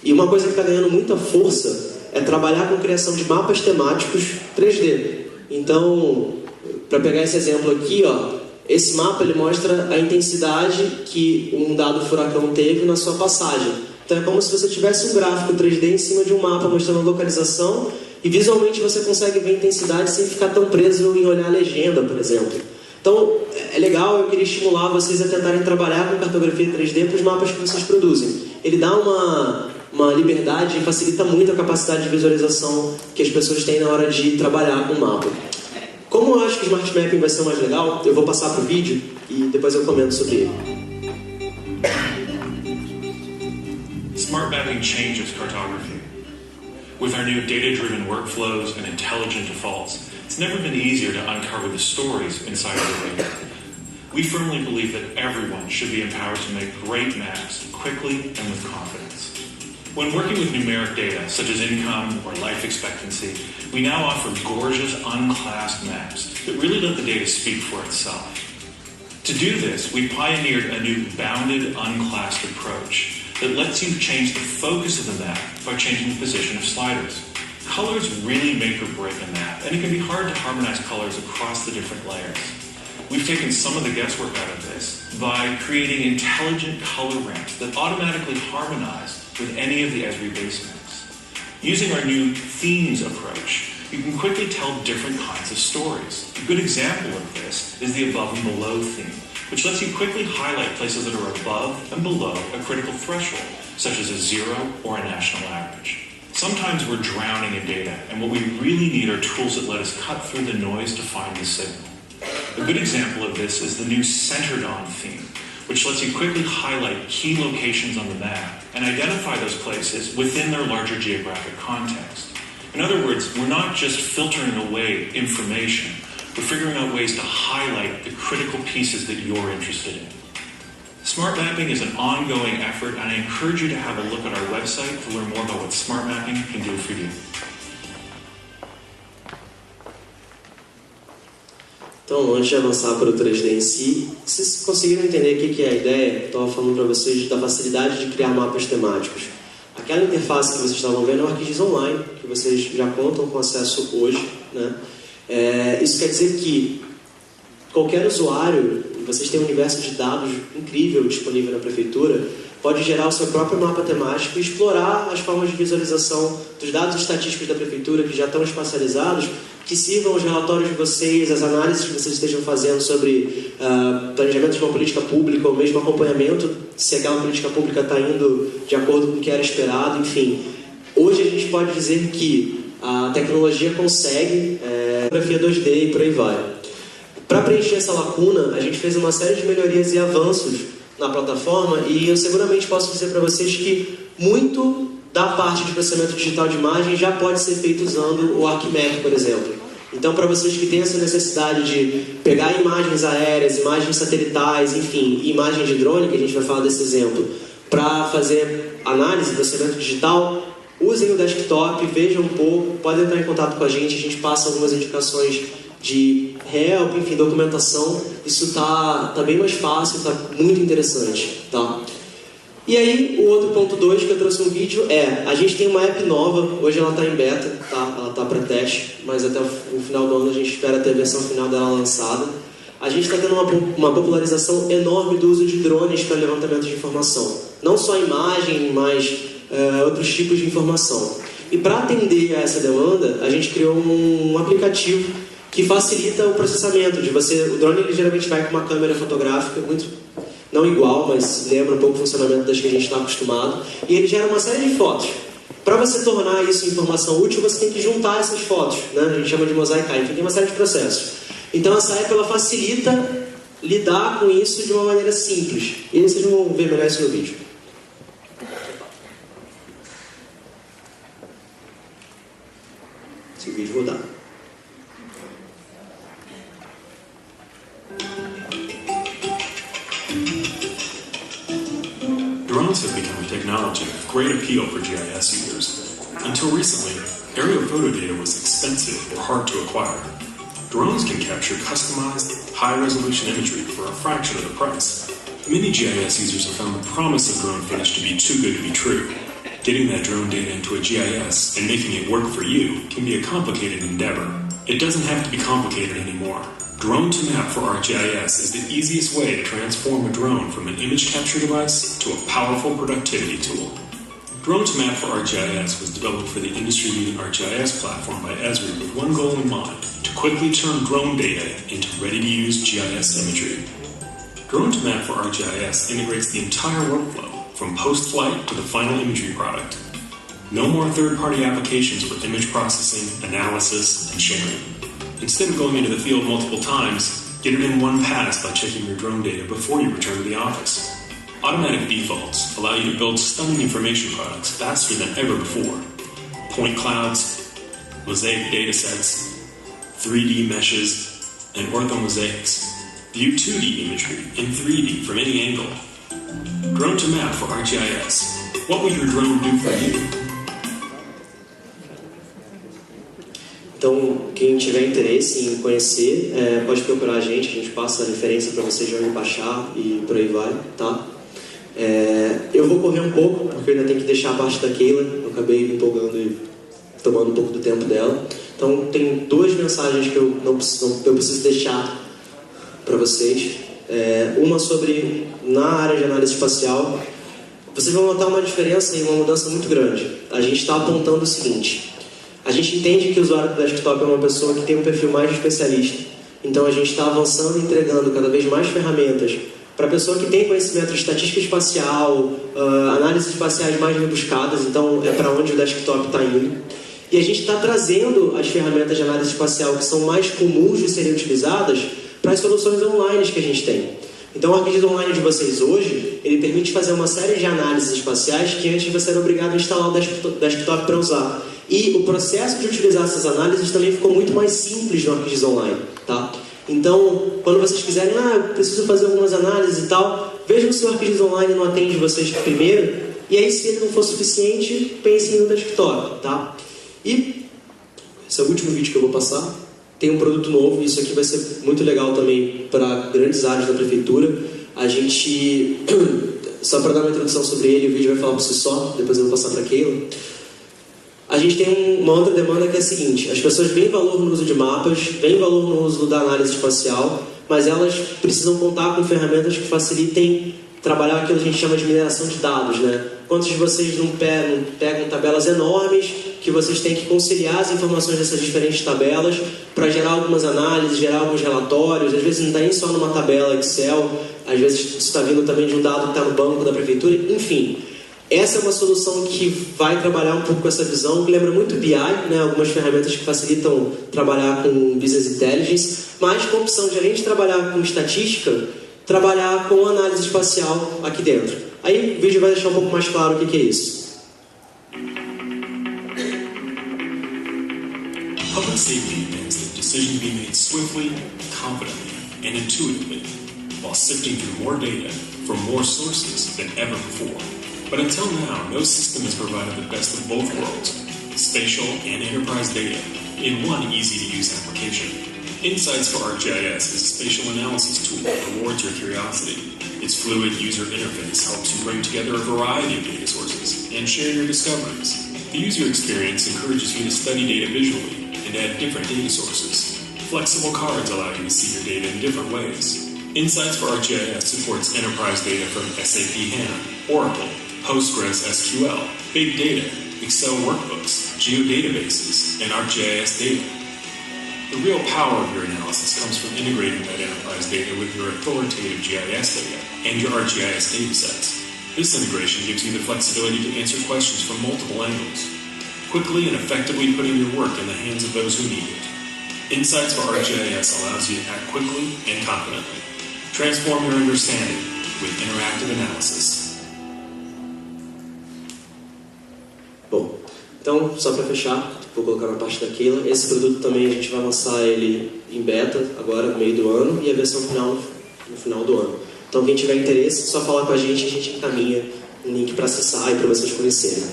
E uma coisa que está ganhando muita força é trabalhar com criação de mapas temáticos 3D. Então, para pegar esse exemplo aqui, esse mapa ele mostra a intensidade que um dado furacão teve na sua passagem. Então é como se você tivesse um gráfico 3D em cima de um mapa mostrando a localização e visualmente você consegue ver a intensidade sem ficar tão preso em olhar a legenda, por exemplo. Então é legal, eu queria estimular vocês a tentarem trabalhar com cartografia 3D para os mapas que vocês produzem. Ele dá uma liberdade e facilita muito a capacidade de visualização que as pessoas têm na hora de trabalhar com o mapa. Como eu acho que o Smart Mapping vai ser mais legal, eu vou passar para o vídeo e depois eu comento sobre ele. Smart Mapping changes cartography. With our new data-driven workflows and intelligent defaults, It's never been easier to uncover the stories inside of the data. We firmly believe that everyone should be empowered to make great maps quickly and with confidence. When working with numeric data, such as income or life expectancy, we now offer gorgeous unclassed maps that really let the data speak for itself. To do this, we pioneered a new bounded, unclassed approach that lets you change the focus of the map by changing the position of sliders. Colors really make or break a map, and it can be hard to harmonize colors across the different layers. We've taken some of the guesswork out of this by creating intelligent color ramps that automatically harmonize with any of the Esri base maps. Using our new themes approach, you can quickly tell different kinds of stories. A good example of this is the above and below theme, which lets you quickly highlight places that are above and below a critical threshold, such as a 0 or a national average. Sometimes we're drowning in data, and what we really need are tools that let us cut through the noise to find the signal. A good example of this is the new Centered On theme, which lets you quickly highlight key locations on the map and identify those places within their larger geographic context. In other words, we're not just filtering away information, we're figuring out ways to highlight the critical pieces that you're interested in. Smart mapping is an ongoing effort, and I encourage you to have a look at our website to learn more about what smart mapping can do for you. Então, antes de avançar para o 3D em si, vocês conseguiram entender o que é a ideia? Eu estava falando para vocês da facilidade de criar mapas temáticos. Aquela interface que vocês estavam vendo é o ArcGIS Online, que vocês já contam com acesso hoje, né? Isso quer dizer que qualquer usuário, vocês têm um universo de dados incrível disponível na prefeitura, pode gerar o seu próprio mapa temático e explorar as formas de visualização dos dados estatísticos da prefeitura que já estão espacializados, que sirvam os relatórios de vocês, as análises que vocês estejam fazendo sobre planejamento de uma política pública ou mesmo acompanhamento se aquela política pública está indo de acordo com o que era esperado, enfim. Hoje a gente pode dizer que a tecnologia consegue fotografia 2D e por aí vai. Para preencher essa lacuna, a gente fez uma série de melhorias e avanços na plataforma e eu seguramente posso dizer para vocês que muito da parte de processamento digital de imagem já pode ser feito usando o ArcMap, por exemplo. Então, para vocês que têm essa necessidade de pegar imagens aéreas, imagens satelitais, enfim, imagens de drone, que a gente vai falar desse exemplo, para fazer análise, processamento digital, usem o desktop, vejam um pouco, podem entrar em contato com a gente passa algumas indicações de help, enfim, documentação. Isso tá bem mais fácil, tá muito interessante, tá? E aí, o outro ponto 2 que eu trouxe no vídeo a gente tem uma app nova, hoje ela está em beta, tá? Ela está para teste, mas até o final do ano a gente espera ter a versão final dela lançada. A gente está tendo uma popularização enorme do uso de drones para levantamento de informação. Não só imagem, mas outros tipos de informação. E para atender a essa demanda, a gente criou um aplicativo que facilita o processamento. O drone ele geralmente vai com uma câmera fotográfica muito... não igual, mas lembra um pouco o funcionamento das que a gente está acostumado. E ele gera uma série de fotos. Para você tornar isso informação útil, você tem que juntar essas fotos, né? A gente chama de mosaicar, enfim, tem uma série de processos. Então essa app ela facilita lidar com isso de uma maneira simples. E aí vocês vão ver melhor isso no vídeo. Se o vídeo rodar. Drones have become a technology of great appeal for GIS users. Until recently, aerial photo data was expensive or hard to acquire. Drones can capture customized, high-resolution imagery for a fraction of the price. Many GIS users have found the promise of drone footage to be too good to be true. Getting that drone data into a GIS and making it work for you can be a complicated endeavor. It doesn't have to be complicated anymore. Drone to Map for ArcGIS is the easiest way to transform a drone from an image capture device to a powerful productivity tool. Drone to Map for ArcGIS was developed for the industry-leading ArcGIS platform by Esri with one goal in mind: to quickly turn drone data into ready-to-use GIS imagery. Drone to Map for ArcGIS integrates the entire workflow, from post-flight to the final imagery product. No more third-party applications for image processing, analysis, and sharing. Instead of going into the field multiple times, get it in one pass by checking your drone data before you return to the office. Automatic defaults allow you to build stunning information products faster than ever before. Point clouds, mosaic datasets, 3D meshes, and orthomosaics. View 2D imagery in 3D from any angle. Drone to Map for ArcGIS. What will your drone do for you? Então, quem tiver interesse em conhecer, pode procurar a gente passa a referência para vocês já baixar e por aí vai, tá? Eu vou correr um pouco, porque eu ainda tenho que deixar a parte da Keila, eu acabei me empolgando e tomando um pouco do tempo dela. Então, tem duas mensagens que eu preciso deixar para vocês. Uma sobre, na área de análise espacial, vocês vão notar uma diferença e uma mudança muito grande. A gente está apontando o seguinte: a gente entende que o usuário do desktop é uma pessoa que tem um perfil mais de especialista. Então a gente está avançando e entregando cada vez mais ferramentas para a pessoa que tem conhecimento de estatística espacial, análises espaciais mais rebuscadas. Então é para onde o desktop está indo. E a gente está trazendo as ferramentas de análise espacial que são mais comuns de serem utilizadas para as soluções online que a gente tem. Então o ArcGIS Online de vocês hoje, ele permite fazer uma série de análises espaciais que antes você era obrigado a instalar o desktop para usar. E o processo de utilizar essas análises também ficou muito mais simples no ArcGIS Online, tá? Então, quando vocês quiserem, eu preciso fazer algumas análises e tal, vejam se o ArcGIS Online não atende vocês primeiro, e aí se ele não for suficiente, pensem no desktop, tá? E esse é o último vídeo que eu vou passar. Tem um produto novo, isso aqui vai ser muito legal também para grandes áreas da prefeitura. A gente, só para dar uma introdução sobre ele, o vídeo vai falar por si só, depois eu vou passar para a Keila. A gente tem uma outra demanda que é a seguinte: as pessoas veem valor no uso de mapas, veem valor no uso da análise espacial, mas elas precisam contar com ferramentas que facilitem trabalhar aquilo que a gente chama de mineração de dados, né? Quantos de vocês não pegam tabelas enormes que vocês têm que conciliar as informações dessas diferentes tabelas para gerar algumas análises, gerar alguns relatórios? Às vezes não está nem só numa tabela Excel, às vezes isso está vindo também de um dado que está no banco da prefeitura, enfim. Essa é uma solução que vai trabalhar um pouco com essa visão, que lembra muito BI, né? Algumas ferramentas que facilitam trabalhar com Business Intelligence, mas com a opção de, além de trabalhar com estatística, trabalhar com análise espacial aqui dentro. Aí o vídeo vai deixar um pouco mais claro o que é isso. Public safety demands that decisions be made swiftly, confidently, and intuitively, while sifting through more data from more sources than ever before. But until now, no system has provided the best of both worlds, spatial and enterprise data, in one easy-to-use application. Insights for ArcGIS is a spatial analysis tool that rewards your curiosity. Its fluid user interface helps you bring together a variety of data sources and share your discoveries. The user experience encourages you to study data visually and add different data sources. Flexible cards allow you to see your data in different ways. Insights for ArcGIS supports enterprise data from SAP HANA, Oracle, Postgres SQL, Big Data, Excel workbooks, geodatabases, and ArcGIS data. The real power of your analysis comes from integrating that enterprise data with your authoritative GIS data and your ArcGIS datasets. This integration gives you the flexibility to answer questions from multiple angles, quickly and effectively putting your work in the hands of those who need it. Insights for ArcGIS allows you to act quickly and confidently. Transform your understanding with interactive analysis. Bom, então, só para fechar, vou colocar na parte da Keila. Esse produto também a gente vai lançar ele em beta agora, no meio do ano, e a versão final no final do ano. Então, quem tiver interesse, só falar com a gente encaminha um link para acessar e para vocês conhecerem.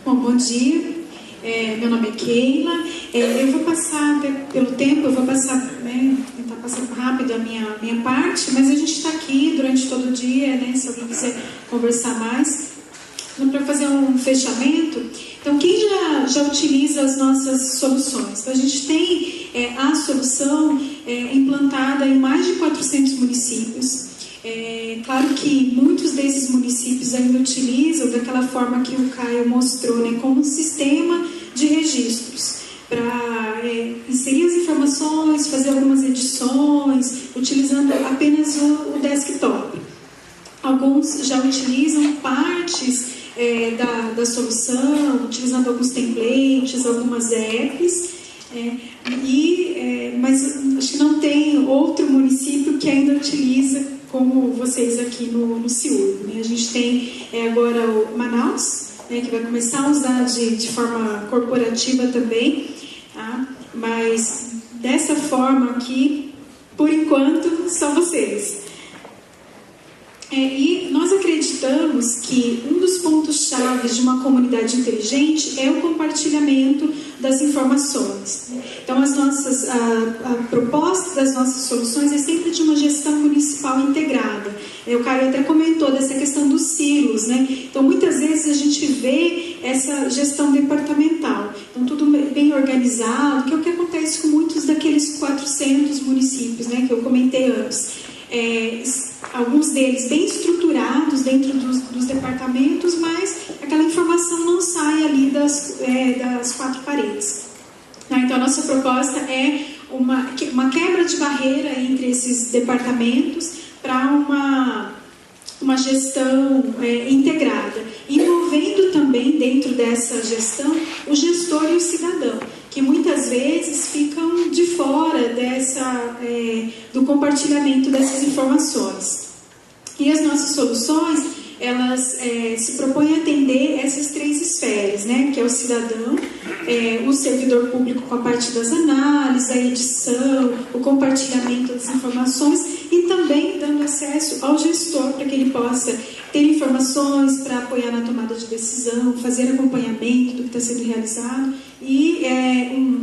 Bom dia. Meu nome é Keila. Eu vou passar, pelo tempo, eu vou passar, tentar passar rápido a minha parte, mas a gente está aqui durante todo o dia, né, se alguém quiser conversar mais. Então, para fazer um fechamento, então quem já utiliza as nossas soluções? Então, a gente tem a solução implantada em mais de 400 municípios. Claro que muitos desses municípios ainda utilizam daquela forma que o Caio mostrou, né, como um sistema de registros, para inserir as informações, fazer algumas edições, utilizando apenas o desktop. Alguns já utilizam partes da solução, utilizando alguns templates, algumas apps, mas acho que não tem outro município que ainda utiliza como vocês aqui no CIURB, né? A gente tem agora o Manaus, né, que vai começar a usar de forma corporativa também, tá? Mas dessa forma aqui, por enquanto, são vocês. E nós acreditamos que um dos pontos-chave de uma comunidade inteligente é o compartilhamento das informações. Então, a proposta das nossas soluções é sempre de uma gestão municipal integrada. O Caio até comentou dessa questão dos silos, né? Então, muitas vezes a gente vê essa gestão departamental. Então, tudo bem organizado, que é o que acontece com muitos daqueles 400 municípios, né, que eu comentei antes. Alguns deles bem estruturados dentro dos departamentos, mas aquela informação não sai ali das 4 paredes. Então, a nossa proposta é uma quebra de barreira entre esses departamentos para uma gestão integrada, envolvendo também dentro dessa gestão o gestor e o cidadão, que muitas vezes ficam de fora do compartilhamento dessas informações. E as nossas soluções, elas se propõem a atender essas 3 esferas, né? Que é o cidadão, o servidor público com a parte das análises, a edição, o compartilhamento das informações e também dando acesso ao gestor para que ele possa ter informações para apoiar na tomada de decisão, fazer acompanhamento do que está sendo realizado e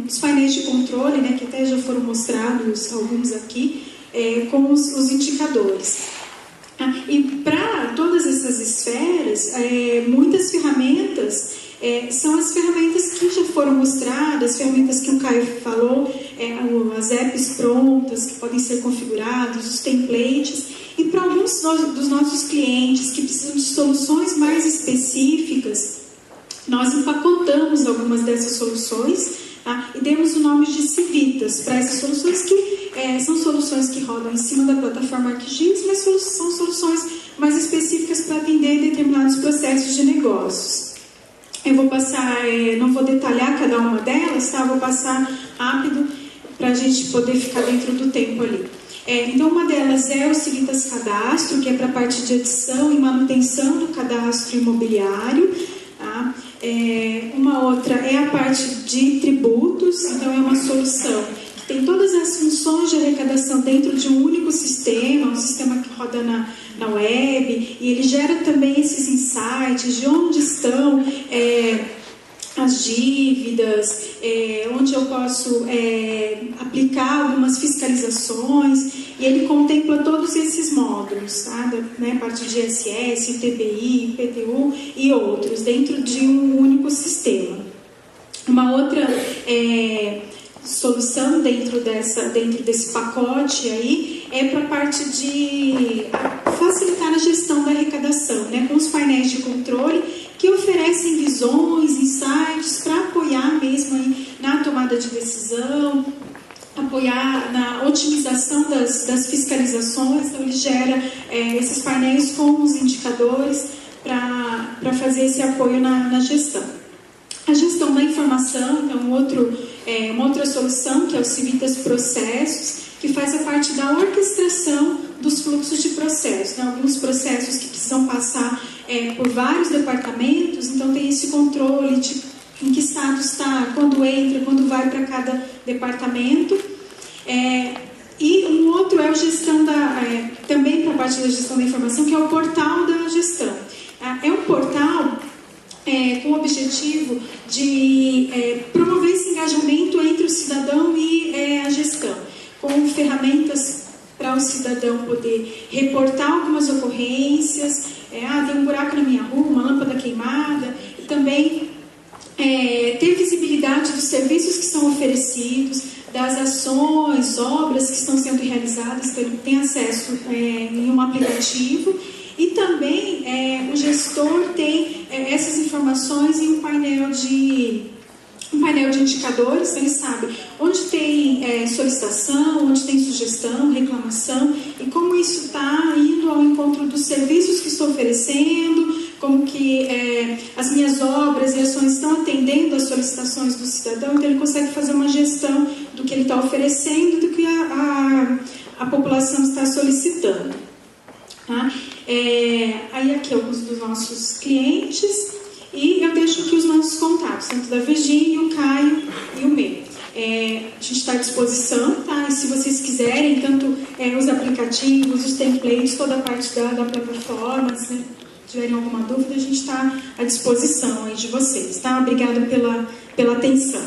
os painéis de controle, né, que até já foram mostrados alguns aqui, com os indicadores. E para todas essas esferas, muitas ferramentas são as ferramentas que já foram mostradas, as ferramentas que o Caio falou, as apps prontas que podem ser configuradas, os templates. E para alguns dos nossos clientes que precisam de soluções mais específicas, nós empacotamos algumas dessas soluções, tá? E demos o nome de Civitas para essas soluções que são soluções que rodam em cima da plataforma ArcGIS, mas são soluções mais específicas para atender determinados processos de negócios. Eu vou passar, não vou detalhar cada uma delas, tá? Vou passar rápido para a gente poder ficar dentro do tempo ali. Então, uma delas é o Civitas Cadastro, que é para a parte de edição e manutenção do cadastro imobiliário. Tá? Uma outra é a parte de tributos, então é uma solução que tem todas as funções de arrecadação dentro de um único sistema, um sistema que roda na web, e ele gera também esses insights de onde estão as dívidas, onde eu posso aplicar algumas fiscalizações, e ele contempla todos esses módulos, tá? Né, parte de ISS, ITBI, IPTU e outros, dentro de um único sistema. Uma outra solução dentro desse pacote aí é para a parte de facilitar a gestão da arrecadação, né, com os painéis de controle que oferecem visões, insights para apoiar mesmo aí na tomada de decisão, apoiar na otimização das fiscalizações. Então ele gera esses painéis com os indicadores para fazer esse apoio na gestão. A gestão da informação, então uma outra solução que é o Civitas Processos, que faz a parte da orquestração dos fluxos de processos, né? Alguns processos que precisam passar por vários departamentos, então tem esse controle de em que estado está, quando entra, quando vai para cada departamento. E um outro é a gestão também para a parte da gestão da informação, que é o portal da gestão. É um portal com o objetivo de promover esse engajamento entre o cidadão e a gestão, com ferramentas para o cidadão poder reportar algumas ocorrências, tem um buraco na minha rua, uma lâmpada queimada, e também ter visibilidade dos serviços que são oferecidos, das ações, obras que estão sendo realizadas, então ele tem acesso em um aplicativo, e também o gestor tem essas informações em um painel de indicadores, então ele sabe onde tem solicitação, onde tem sugestão, reclamação, e como isso está indo ao encontro dos serviços que estou oferecendo, como que as minhas obras e ações estão atendendo às solicitações do cidadão, então ele consegue fazer uma gestão do que ele está oferecendo, do que a população está solicitando. Tá? Aí aqui alguns dos nossos clientes. E eu deixo aqui os nossos contatos, tanto da Virgínia, o Caio e o meu. A gente está à disposição, tá? E se vocês quiserem, tanto os aplicativos, os templates, toda a parte da plataforma, se tiverem alguma dúvida, a gente está à disposição aí de vocês, tá? Obrigada pela atenção.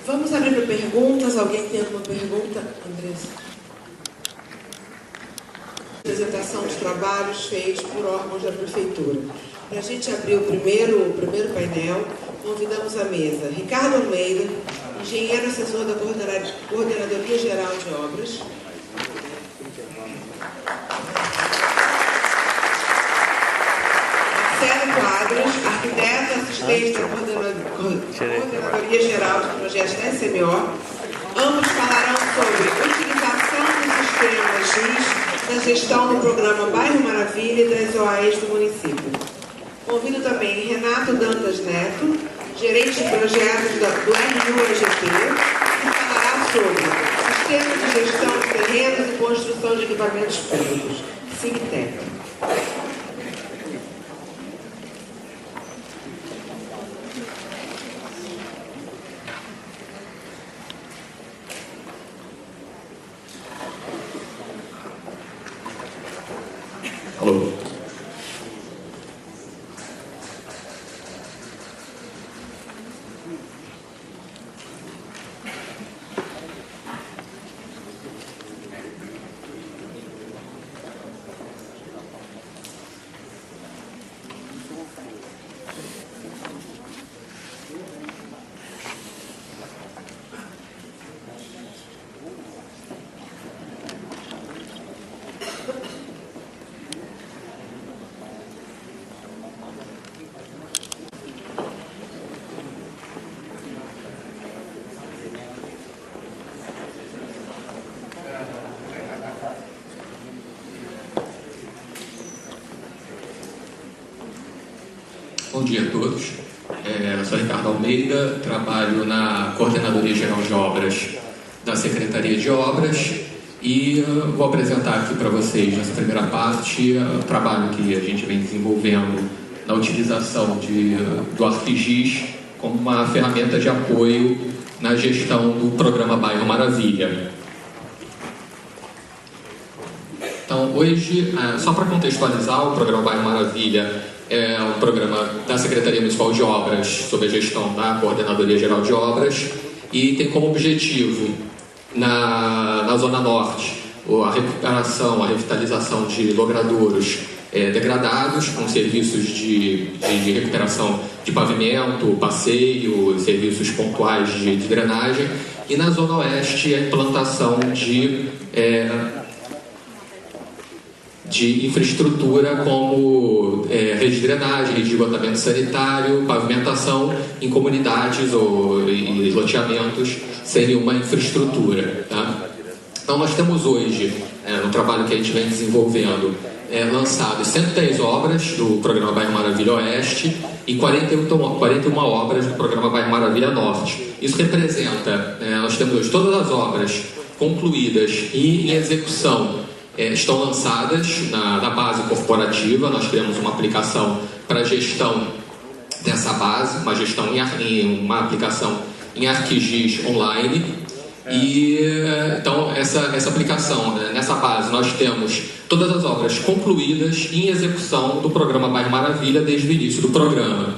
Vamos abrir para perguntas. Alguém tem alguma pergunta? Andressa? Apresentação dos trabalhos feitos por órgãos da Prefeitura. Para a gente abrir o primeiro painel, convidamos à mesa Ricardo Almeida, engenheiro assessor da Coordenadoria Geral de Obras. Marcelo Quadros, arquiteto assistente da Coordenadoria Geral de Projetos da SMO. Ambos falarão sobre utilização do sistema GIS na gestão do programa Bairro Maravilha e das OAEs do município. Convido também Renato Dantas Neto, gerente de projetos do RUEGP, que falará sobre sistema de gestão de terrenos e construção de equipamentos públicos, SIGTEC. Alô. Bom dia a todos. Eu sou Ricardo Almeida, trabalho na Coordenadoria Geral de Obras da Secretaria de Obras e vou apresentar aqui para vocês, nessa primeira parte, o trabalho que a gente vem desenvolvendo na utilização do ArcGIS como uma ferramenta de apoio na gestão do programa Bairro Maravilha. Então, hoje, só para contextualizar, o programa Bairro Maravilha é um programa da Secretaria Municipal de Obras sob a gestão da Coordenadoria Geral de Obras e tem como objetivo, na Zona Norte, a recuperação, a revitalização de logradouros degradados, com serviços de recuperação de pavimento, passeio, serviços pontuais de drenagem, e na Zona Oeste a implantação de infraestrutura como rede de drenagem, rede de esgotamento sanitário, pavimentação em comunidades e loteamentos sem nenhuma infraestrutura. Tá? Então nós temos hoje, no trabalho que a gente vem desenvolvendo, lançado 110 obras do programa Bairro Maravilha Oeste e 41 obras do programa Bairro Maravilha Norte. Isso representa, nós temos hoje todas as obras concluídas e em execução estão lançadas na base corporativa. Nós criamos uma aplicação para gestão dessa base, uma aplicação em ArcGIS online. E então essa aplicação, nessa base nós temos todas as obras concluídas em execução do programa Bairro Maravilha desde o início do programa,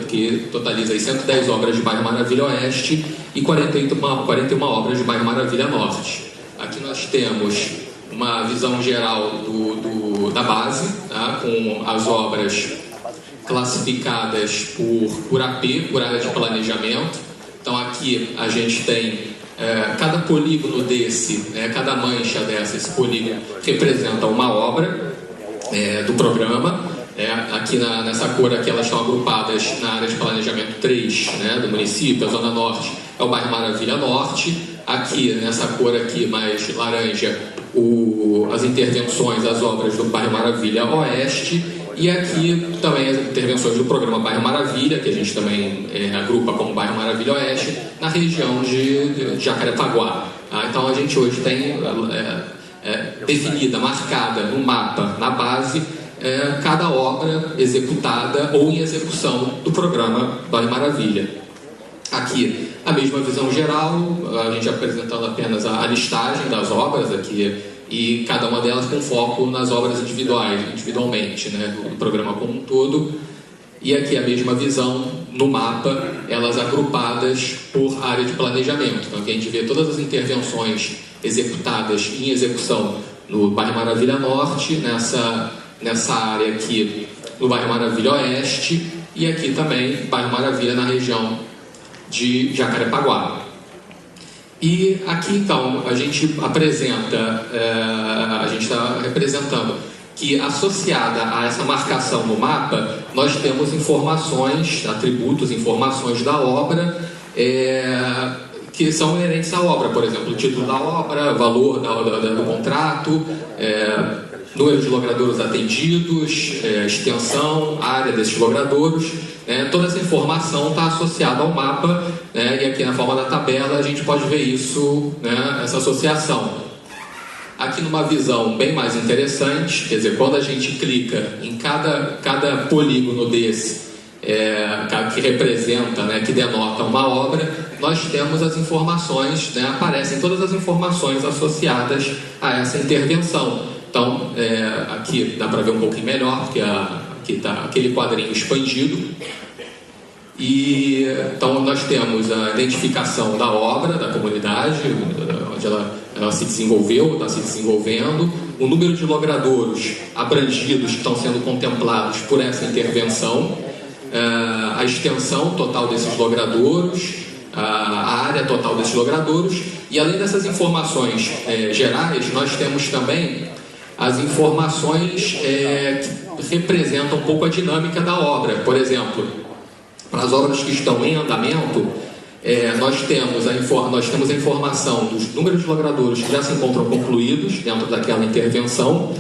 que totaliza aí 110 obras de Bairro Maravilha Oeste e 41 obras de Bairro Maravilha Norte. Aqui nós temos uma visão geral da base, tá? Com as obras classificadas por AP, por área de planejamento. Então aqui a gente tem cada polígono desse, cada mancha dessa, esse polígono representa uma obra do programa. Aqui nessa cor aqui elas estão agrupadas na área de planejamento 3, do município. A Zona Norte é o Bairro Maravilha Norte. Aqui nessa cor aqui mais laranja, as intervenções, as obras do Bairro Maravilha Oeste, e aqui também as intervenções do programa Bairro Maravilha, que a gente também agrupa como Bairro Maravilha Oeste, na região de Jacarepaguá. Então a gente hoje tem definida, marcada no mapa, na base, cada obra executada ou em execução do programa Bairro Maravilha. Aqui, a mesma visão geral, a gente apresentando apenas a listagem das obras aqui, e cada uma delas com foco nas obras individualmente, né, do programa como um todo. E aqui a mesma visão no mapa, elas agrupadas por área de planejamento. Então aqui a gente vê todas as intervenções executadas em execução no Bairro Maravilha Norte, nessa área aqui no Bairro Maravilha Oeste, e aqui também Bairro Maravilha na região de Jacarepaguá. E aqui então a gente apresenta, a gente está representando que associada a essa marcação no mapa, nós temos informações, atributos, informações da obra que são inerentes à obra, por exemplo, o título da obra, valor do contrato, número de logradouros atendidos, extensão, área desses logradouros, toda essa informação está associada ao mapa, e aqui na forma da tabela a gente pode ver isso, essa associação. Aqui numa visão bem mais interessante, quer dizer, quando a gente clica em cada polígono desse, que representa, que denota uma obra, nós temos as informações, aparecem todas as informações associadas a essa intervenção. Então, aqui dá para ver um pouquinho melhor, porque aqui está aquele quadrinho expandido. E então nós temos a identificação da obra, da comunidade, onde ela se desenvolveu, está se desenvolvendo, o número de logradouros abrangidos que estão sendo contemplados por essa intervenção, a extensão total desses logradouros, a área total desses logradouros, e além dessas informações gerais, nós temos também as informações que representam um pouco a dinâmica da obra. Por exemplo, para as obras que estão em andamento, nós temos a informação dos números de logradouros que já se encontram concluídos dentro daquela intervenção,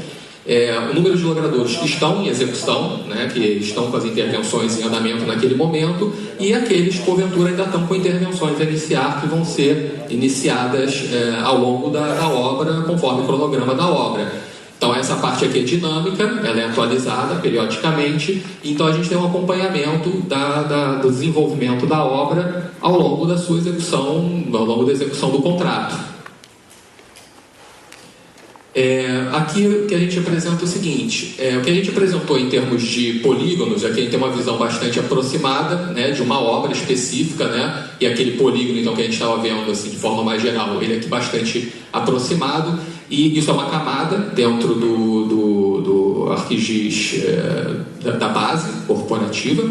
o número de logradouros que estão em execução, que estão com as intervenções em andamento naquele momento, e aqueles que porventura ainda estão com intervenções a iniciar, que vão ser iniciadas ao longo da obra, conforme o cronograma da obra. Então essa parte aqui é dinâmica, ela é atualizada periodicamente, então a gente tem um acompanhamento do desenvolvimento da obra ao longo da sua execução, ao longo da execução do contrato. Aqui o que a gente apresenta é o seguinte, o que a gente apresentou em termos de polígonos, aqui a gente tem uma visão bastante aproximada, de uma obra específica, e aquele polígono então, que a gente estava vendo assim, de forma mais geral, ele é aqui bastante aproximado, e isso é uma camada dentro do ArcGIS da base corporativa.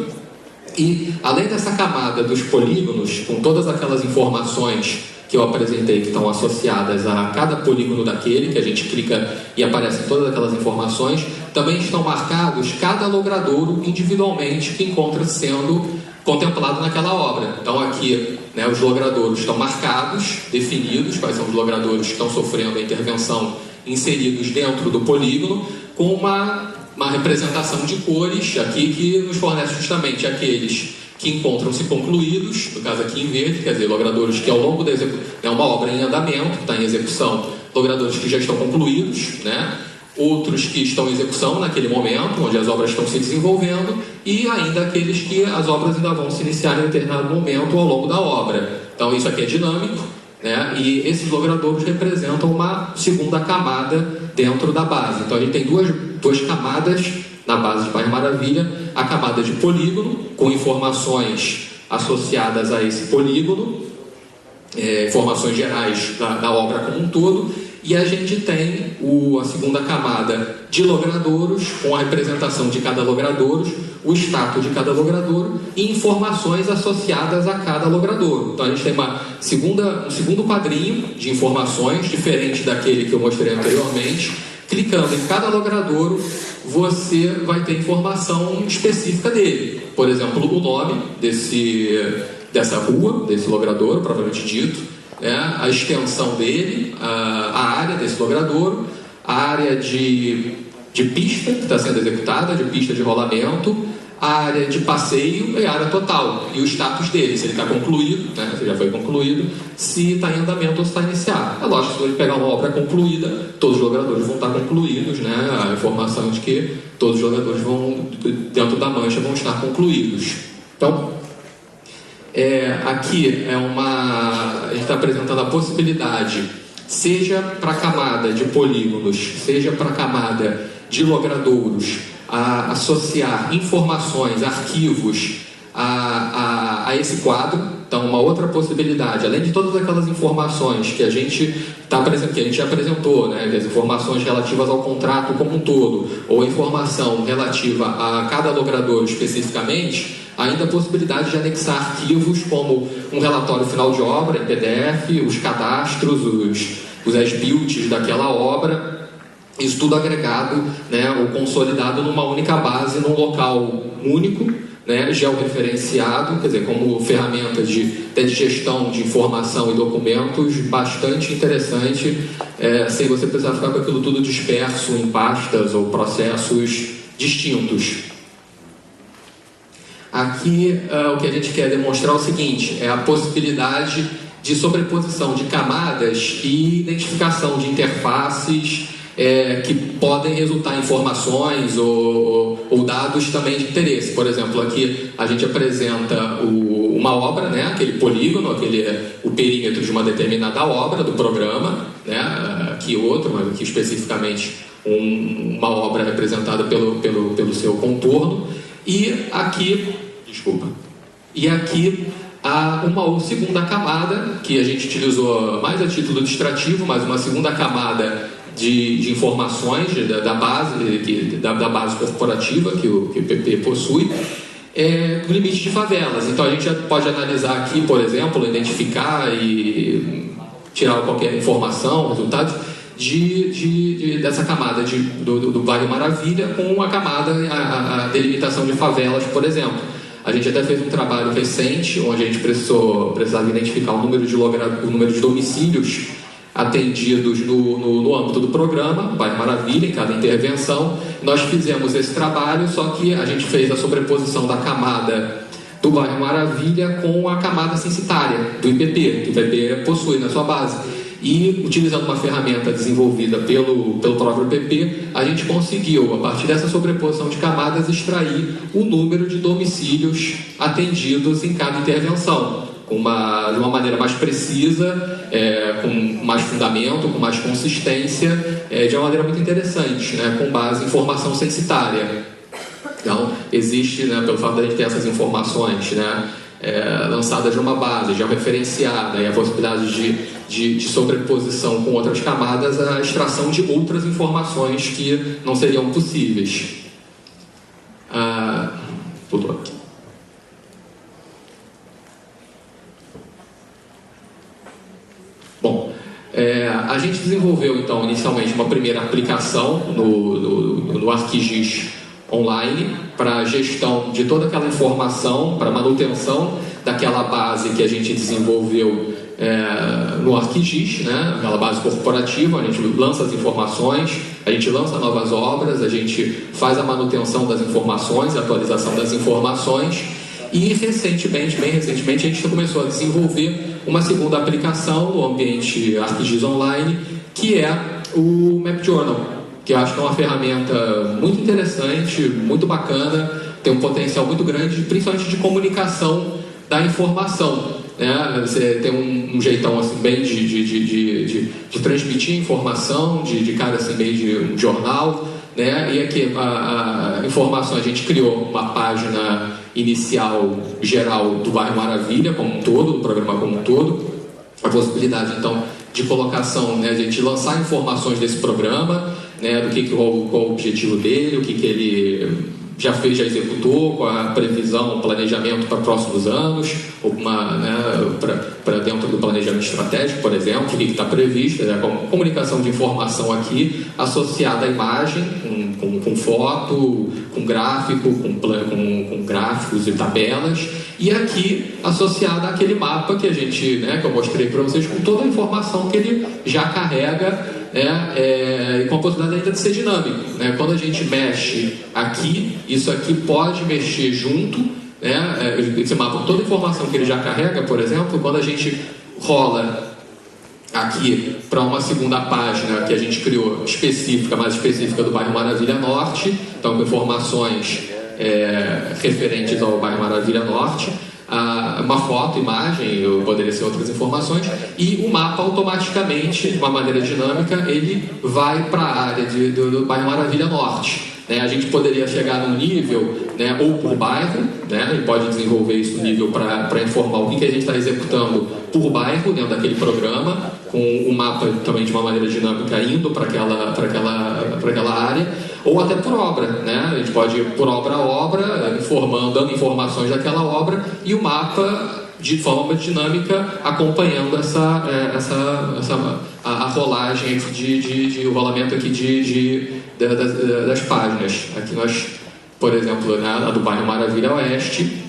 E além dessa camada dos polígonos, com todas aquelas informações que eu apresentei que estão associadas a cada polígono daquele, que a gente clica e aparecem todas aquelas informações, também estão marcados cada logradouro individualmente que encontra sendo contemplado naquela obra. Então aqui os logradouros estão marcados, definidos, quais são os logradouros que estão sofrendo a intervenção inseridos dentro do polígono, com uma representação de cores aqui que nos fornece justamente aqueles que encontram-se concluídos, no caso aqui em verde, quer dizer, logradouros que ao longo da execução, uma obra em andamento, que está em execução, logradouros que já estão concluídos, outros que estão em execução naquele momento, onde as obras estão se desenvolvendo, e ainda aqueles que as obras ainda vão se iniciar em determinado momento ao longo da obra. Então isso aqui é dinâmico, e esses logradouros representam uma segunda camada dentro da base. Então a gente tem duas camadas na base de Bairro Maravilha, a camada de polígono, com informações associadas a esse polígono, informações gerais da obra como um todo, e a gente tem a segunda camada de logradouros, com a representação de cada logradouro, o status de cada logradouro e informações associadas a cada logradouro. Então a gente tem um segundo quadrinho de informações, diferente daquele que eu mostrei anteriormente. Clicando em cada logradouro, você vai ter informação específica dele. Por exemplo, o nome dessa rua, desse logradouro, propriamente dito, a extensão dele, a área desse logradouro, a área de pista que está sendo executada, de pista de rolamento, a área de passeio e a área total, e o status dele, se ele está concluído, né, se já foi concluído, se está em andamento ou se está iniciado. É lógico que se ele pegar uma obra concluída, todos os jogadores vão estar concluídos, né, a informação de que todos os jogadores vão, dentro da mancha, vão estar concluídos. Então, aqui a gente está apresentando a possibilidade, seja para a camada de polígonos, seja para a camada de logradouros, a associar informações, arquivos a esse quadro. Então, uma outra possibilidade, além de todas aquelas informações que a gente já apresentou, né, as informações relativas ao contrato como um todo, ou a informação relativa a cada logrador especificamente, ainda a possibilidade de anexar arquivos como um relatório final de obra em PDF, os cadastros, os as-built daquela obra. Isso tudo agregado, né, ou consolidado numa única base, num local único, né, georreferenciado, quer dizer, como ferramenta de gestão de informação e documentos, bastante interessante, sem você precisar ficar com aquilo tudo disperso em pastas ou processos distintos. Aqui o que a gente quer demonstrar é o seguinte, é a possibilidade de sobreposição de camadas e identificação de interfaces que podem resultar em informações ou dados também de interesse. Por exemplo, aqui a gente apresenta uma obra, né, aquele polígono, o perímetro de uma determinada obra do programa, né, aqui outro, mas aqui especificamente uma obra representada pelo seu contorno. E aqui há uma segunda camada que a gente utilizou mais a título ilustrativo, mas uma segunda camada de informações da base corporativa que o PP possui, o limite de favelas. Então a gente já pode analisar aqui, por exemplo, identificar e tirar qualquer informação, resultados dessa camada do Vale Maravilha com a camada, a delimitação de favelas, por exemplo. A gente até fez um trabalho recente onde a gente precisava identificar o número de domicílios atendidos no âmbito do programa Bairro Maravilha, em cada intervenção. Nós fizemos esse trabalho, só que a gente fez a sobreposição da camada do Bairro Maravilha com a camada censitária do IPP, que o IPP possui na sua base. E, utilizando uma ferramenta desenvolvida pelo próprio IPP, a gente conseguiu, a partir dessa sobreposição de camadas, extrair o número de domicílios atendidos em cada intervenção, de uma maneira mais precisa, com mais fundamento, com mais consistência, de uma maneira muito interessante, né, com base em informação censitária. Então, existe, né, pelo fato de a gente ter essas informações, né, lançadas numa base, já referenciada, e a possibilidade de sobreposição com outras camadas, a extração de outras informações que não seriam possíveis. Pulou aqui. Bom, a gente desenvolveu, então, inicialmente uma primeira aplicação no ArcGIS online para gestão de toda aquela informação, para manutenção daquela base que a gente desenvolveu no ArcGIS, né? Aquela base corporativa. A gente lança as informações, a gente lança novas obras, a gente faz a manutenção das informações, a atualização das informações. E bem recentemente, a gente começou a desenvolver uma segunda aplicação no ambiente ArcGIS Online, que é o Map Journal, que eu acho que é uma ferramenta muito interessante, muito bacana, tem um potencial muito grande, principalmente de comunicação da informação, né? Você tem um jeitão assim, bem de transmitir informação, de cara assim, meio de um jornal, né? E aqui a informação, a gente criou uma página inicial geral do Bairro Maravilha como um todo, do programa como um todo, a possibilidade então de colocação, né, de a gente lançar informações desse programa, né, qual o objetivo dele, o que ele já fez, já executou, qual a previsão, planejamento para próximos anos, para dentro do planejamento estratégico, por exemplo, o que está previsto, né, a comunicação de informação aqui associada à imagem, com foto, com gráfico, com gráficos e tabelas, e aqui associada àquele mapa que a gente, né, que eu mostrei para vocês, com toda a informação que ele já carrega, né, e com a possibilidade ainda de ser dinâmico, né? Quando a gente mexe aqui, isso aqui pode mexer junto, né? Esse mapa, toda a informação que ele já carrega, por exemplo, quando a gente rola aqui para uma segunda página que a gente criou específica, mais específica do bairro Maravilha Norte, então com informações referentes ao bairro Maravilha Norte, uma foto, imagem, poderia ser outras informações, e o mapa automaticamente, de uma maneira dinâmica, ele vai para a área do bairro Maravilha Norte. Né? A gente poderia chegar num nível, né, ou por bairro, né, e pode desenvolver isso no nível para informar o que a gente está executando por bairro dentro daquele programa, com o mapa também de uma maneira dinâmica indo para aquela área, ou até por obra, né? A gente pode ir por obra a obra, dando informações daquela obra, e o mapa de forma dinâmica acompanhando a rolagem aqui o rolamento aqui das páginas. Aqui nós, por exemplo, né, a do bairro Maravilha Oeste,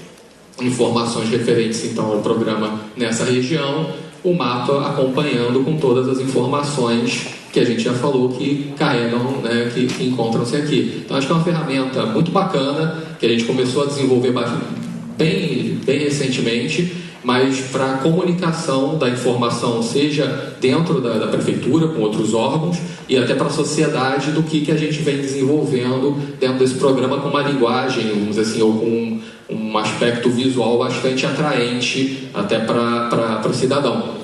informações referentes então ao programa nessa região, o mapa acompanhando com todas as informações que a gente já falou que carregam, né, que encontram-se aqui. Então acho que é uma ferramenta muito bacana que a gente começou a desenvolver bem recentemente, mas para a comunicação da informação, seja dentro da prefeitura, com outros órgãos, e até para a sociedade, do que a gente vem desenvolvendo dentro desse programa com uma linguagem, vamos dizer assim, ou com um aspecto visual bastante atraente até para o cidadão.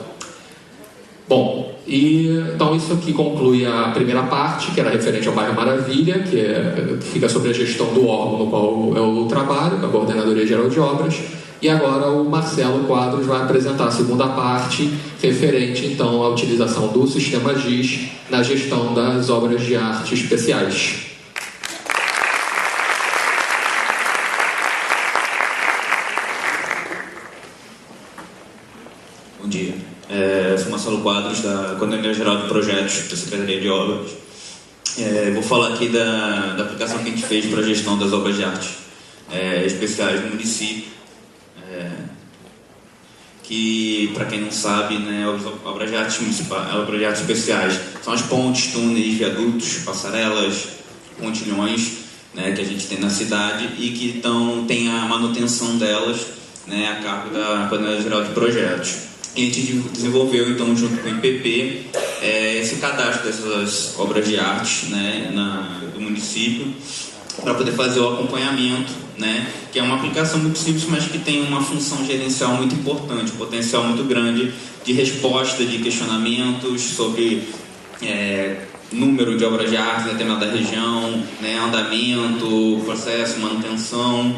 Bom, então isso aqui conclui a primeira parte, que era referente ao bairro Maravilha, que fica sobre a gestão do órgão no qual eu trabalho, que é a Coordenadoria Geral de Obras. E agora o Marcelo Quadros vai apresentar a segunda parte, referente então à utilização do sistema GIS na gestão das obras de arte especiais. Bom dia. Eu sou Marcelo Quadros, da Coordenadoria Geral de Projetos da Secretaria de Obras. Vou falar aqui da aplicação que a gente fez para a gestão das obras de arte especiais no município. Que, para quem não sabe, né, obras de arte municipais, obras de arte especiais são as pontes, túneis, viadutos, passarelas, pontilhões, né, que a gente tem na cidade e que tem a manutenção delas, né, a cargo da Coordenadoria Geral de Projetos. E a gente desenvolveu, então, junto com o IPP, esse cadastro dessas obras de arte, né, do município, para poder fazer o acompanhamento, né, que é uma aplicação muito simples, mas que tem uma função gerencial muito importante, um potencial muito grande de resposta de questionamentos sobre número de obras de arte em determinada região, né, andamento, processo, manutenção,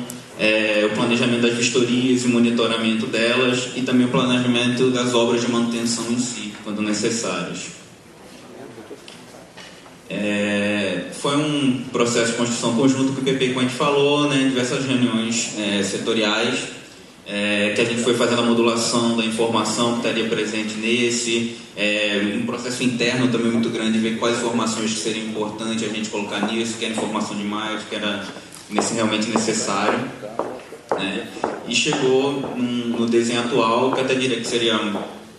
o planejamento das vistorias e monitoramento delas, e também o planejamento das obras de manutenção em si, quando necessárias. Foi um processo de construção conjunto que o IPP, como a gente falou, né, diversas reuniões setoriais, que a gente foi fazendo a modulação da informação que estaria presente nesse, um processo interno também muito grande, ver quais informações que seriam importantes a gente colocar nisso, que era informação demais, que era realmente necessário, né? E chegou no desenho atual, que até diria que seria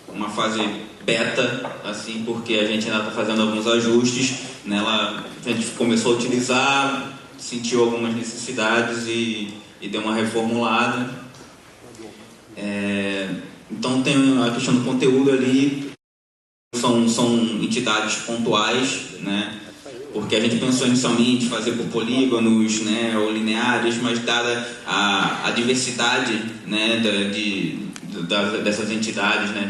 uma fase beta, assim, porque a gente ainda está fazendo alguns ajustes nela. A gente começou a utilizar, sentiu algumas necessidades e deu uma reformulada. Então tem a questão do conteúdo ali, são entidades pontuais, né? Porque a gente pensou inicialmente em fazer por polígonos, né, ou lineares, mas dada a diversidade, né, dessas entidades, né,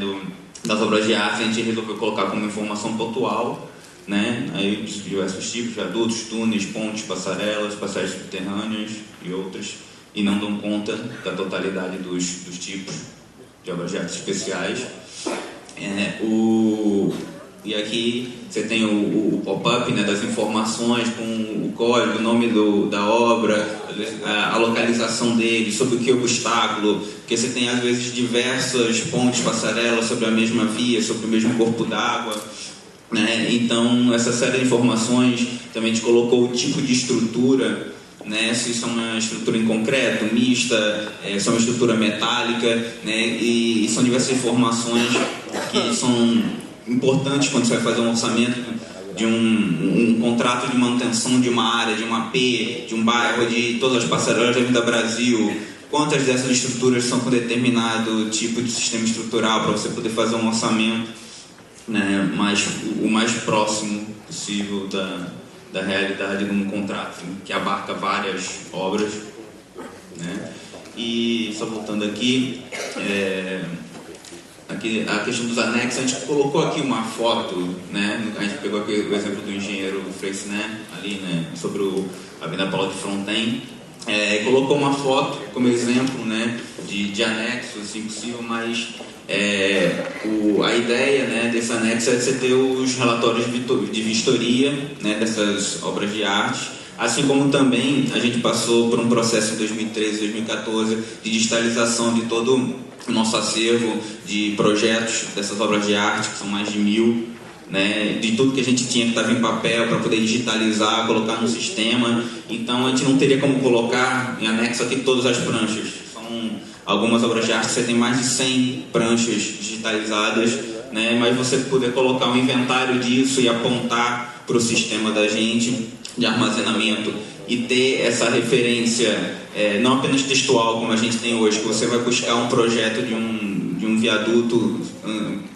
das obras de arte, a gente resolveu colocar como informação pontual, né, aí diversos tipos, viadutos, túneis, pontes, passarelas subterrâneas e outras, e não dão conta da totalidade dos tipos de obras de arte especiais. E aqui você tem o pop-up, né, das informações com o código, o nome da obra, a localização dele, sobre o que é o obstáculo, porque você tem às vezes diversas pontes, passarelas sobre a mesma via, sobre o mesmo corpo d'água, né? Então essa série de informações também a gente colocou o tipo de estrutura, né, se isso é uma estrutura em concreto, mista, se é uma estrutura metálica, né, e são diversas informações que são importantes quando você vai fazer um orçamento de um contrato de manutenção de uma área, de um AP, de um bairro, de todas as passarelas da Avenida Brasil, quantas dessas estruturas são com determinado tipo de sistema estrutural para você poder fazer um orçamento, né, o mais próximo possível da realidade de um contrato, que abarca várias obras, né? E só voltando aqui, a questão dos anexos, a gente colocou aqui uma foto, né? A gente pegou aqui o exemplo do engenheiro Freisner ali, né? Sobre a Avenida Paula de Fronten, colocou uma foto como exemplo, né? De anexo, assim possível, mas a ideia, né, desse anexo é você ter os relatórios de vistoria, né, dessas obras de arte, assim como também a gente passou por um processo em 2013, 2014 de digitalização de todo o nosso acervo de projetos dessas obras de arte, que são mais de 1000, né, de tudo que a gente tinha que estava em papel para poder digitalizar, colocar no sistema. Então a gente não teria como colocar em anexo aqui todas as pranchas. São algumas obras de arte que você tem mais de 100 pranchas digitalizadas, né, mas você poder colocar um inventário disso e apontar para o sistema da gente de armazenamento e ter essa referência não apenas textual como a gente tem hoje, que você vai buscar um projeto de um viaduto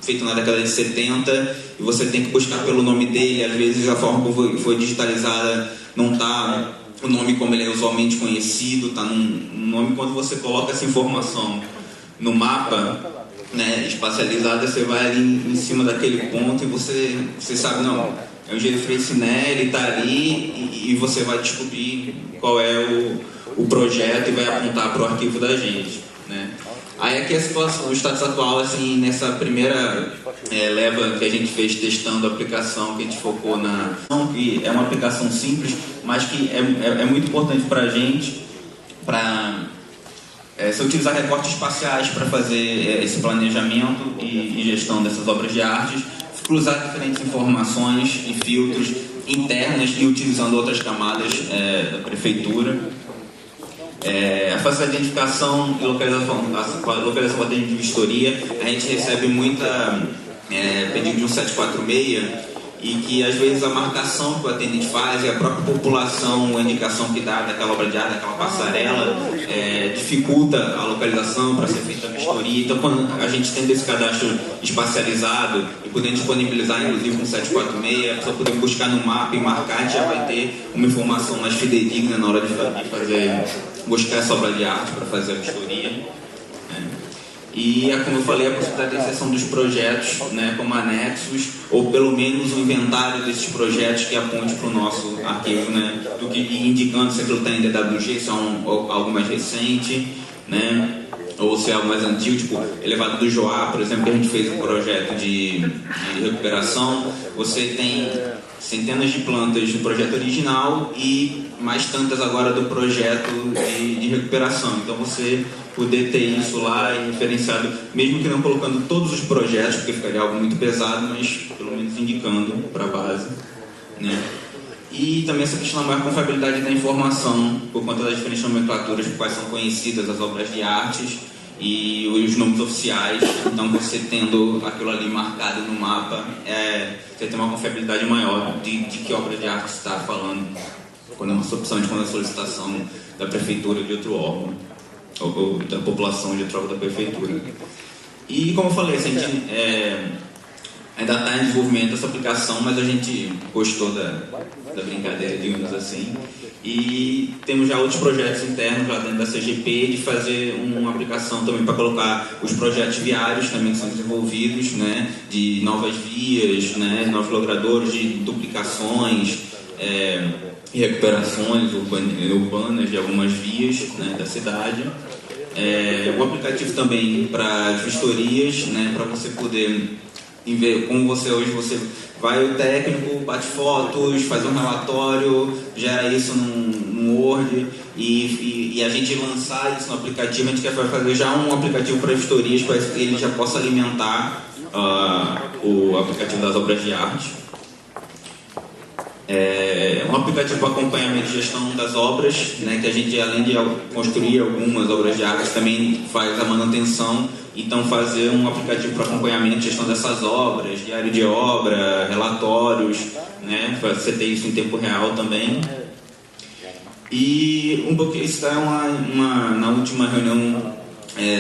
feito na década de 70 e você tem que buscar pelo nome dele, às vezes a forma como foi digitalizada não está o nome como ele é usualmente conhecido, está num nome. Quando você coloca essa informação no mapa, né, espacializada, você vai ali em cima daquele ponto e você sabe, não, é o engenheiro Freisner, ele está ali e você vai descobrir qual é o projeto e vai apontar para o arquivo da gente, né? Aí aqui a situação, o status atual, assim, nessa primeira leva que a gente fez testando a aplicação, que a gente focou que é uma aplicação simples, mas que é muito importante para a gente, para se utilizar recortes espaciais para fazer esse planejamento e gestão dessas obras de arte, cruzar diferentes informações e filtros internas e utilizando outras camadas da prefeitura. A fase de identificação e localização de vistoria, a gente recebe muita pedido de um 746 e que às vezes a marcação que o atendente faz e a própria população, a indicação que dá daquela obra de arte, daquela passarela, dificulta a localização para ser feita a vistoria. Então, quando a gente tem esse cadastro espacializado e poder disponibilizar, inclusive com 746, a pessoa poder buscar no mapa e marcar, a gente já vai ter uma informação mais fidedigna na hora de buscar essa obra de arte para fazer a vistoria. E, como eu falei, a possibilidade de inserção dos projetos, né, como anexos, ou pelo menos um inventário desses projetos que aponte para o nosso arquivo, né, indicando se aquilo está em DWG, se é algo mais recente, né, ou se é algo mais antigo, tipo elevado do Joá, por exemplo, que a gente fez um projeto de recuperação. Você tem centenas de plantas do projeto original e mais tantas agora do projeto de recuperação. Então você poder ter isso lá e referenciado, mesmo que não colocando todos os projetos, porque ficaria algo muito pesado, mas pelo menos indicando para a base, né? E também essa questão da maior confiabilidade da informação, por conta das diferentes nomenclaturas por quais são conhecidas as obras de artes e os nomes oficiais. Então você tendo aquilo ali marcado no mapa, você tem uma confiabilidade maior de que obra de arte está falando, quando é uma opção de quando é a solicitação da prefeitura de outro órgão, ou da população de outro órgão da prefeitura. E como eu falei, a gente ainda está em desenvolvimento essa aplicação, mas a gente gostou da brincadeira, digamos assim. E temos já outros projetos internos lá dentro da CGP de fazer uma aplicação também para colocar os projetos viários também que são desenvolvidos, né, de novas vias, né, novos logradouros, de duplicações e recuperações urbanas de algumas vias, né, da cidade. O aplicativo também para as vistorias, né, para você poder ver como você vai o técnico, bate fotos, faz um relatório, gera isso num Word e a gente lançar isso no aplicativo. A gente quer fazer já um aplicativo para vistorias para que ele já possa alimentar o aplicativo das obras de arte. Um aplicativo para acompanhamento e gestão das obras, né, que a gente, além de construir algumas obras de arte, também faz a manutenção. Então fazer um aplicativo para acompanhamento e gestão dessas obras, diário de obra, relatórios, né? Você ter isso em tempo real também. E um pouquinho, isso está na última reunião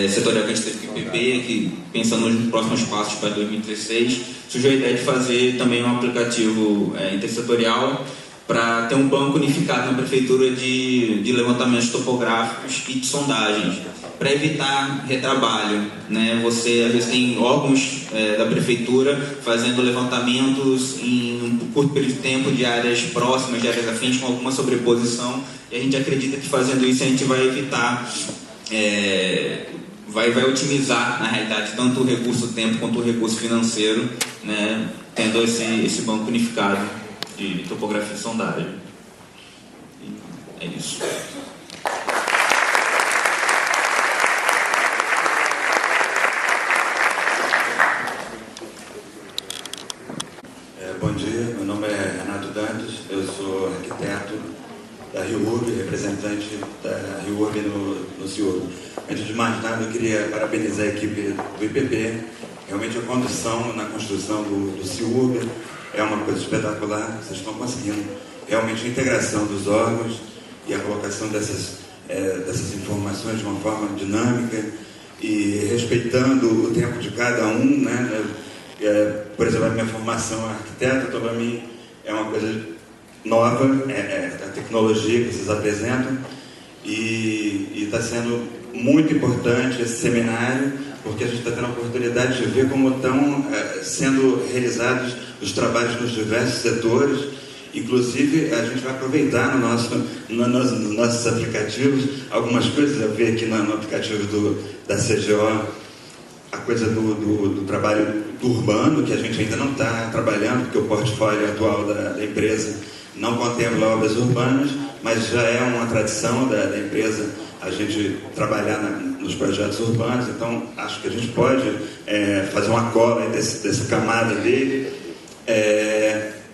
setorial que a gente teve com o IPP, que pensando nos próximos passos para 2016, surgiu a ideia de fazer também um aplicativo intersetorial para ter um banco unificado na prefeitura de levantamentos topográficos e de sondagens, para evitar retrabalho, né? Você às vezes tem órgãos da prefeitura fazendo levantamentos em um curto período de tempo de áreas próximas, de áreas afins, com alguma sobreposição, e a gente acredita que fazendo isso a gente vai evitar, vai otimizar na realidade tanto o recurso tempo quanto o recurso financeiro, né? Tendo esse banco unificado de topografia e sondagem. E é isso. Bom dia, meu nome é Renato Dantas, eu sou arquiteto da RIURB, representante da RIURB no CIURB. Antes de mais nada, eu queria parabenizar a equipe do IPP. Realmente a condução na construção do CIURB é uma coisa espetacular. Vocês estão conseguindo realmente a integração dos órgãos e a colocação dessas informações de uma forma dinâmica e respeitando o tempo de cada um, né? Por exemplo, a minha formação arquiteta, então para mim é uma coisa nova, a tecnologia que vocês apresentam, e está sendo muito importante esse seminário, porque a gente está tendo a oportunidade de ver como estão sendo realizados os trabalhos nos diversos setores. Inclusive, a gente vai aproveitar nos nossos aplicativos algumas coisas. Eu vi aqui no aplicativo da CGO a coisa do trabalho urbano, que a gente ainda não está trabalhando, porque o portfólio atual da empresa não contempla obras urbanas, mas já é uma tradição da empresa a gente trabalhar nos projetos urbanos. Então acho que a gente pode fazer uma cola dessa camada dele.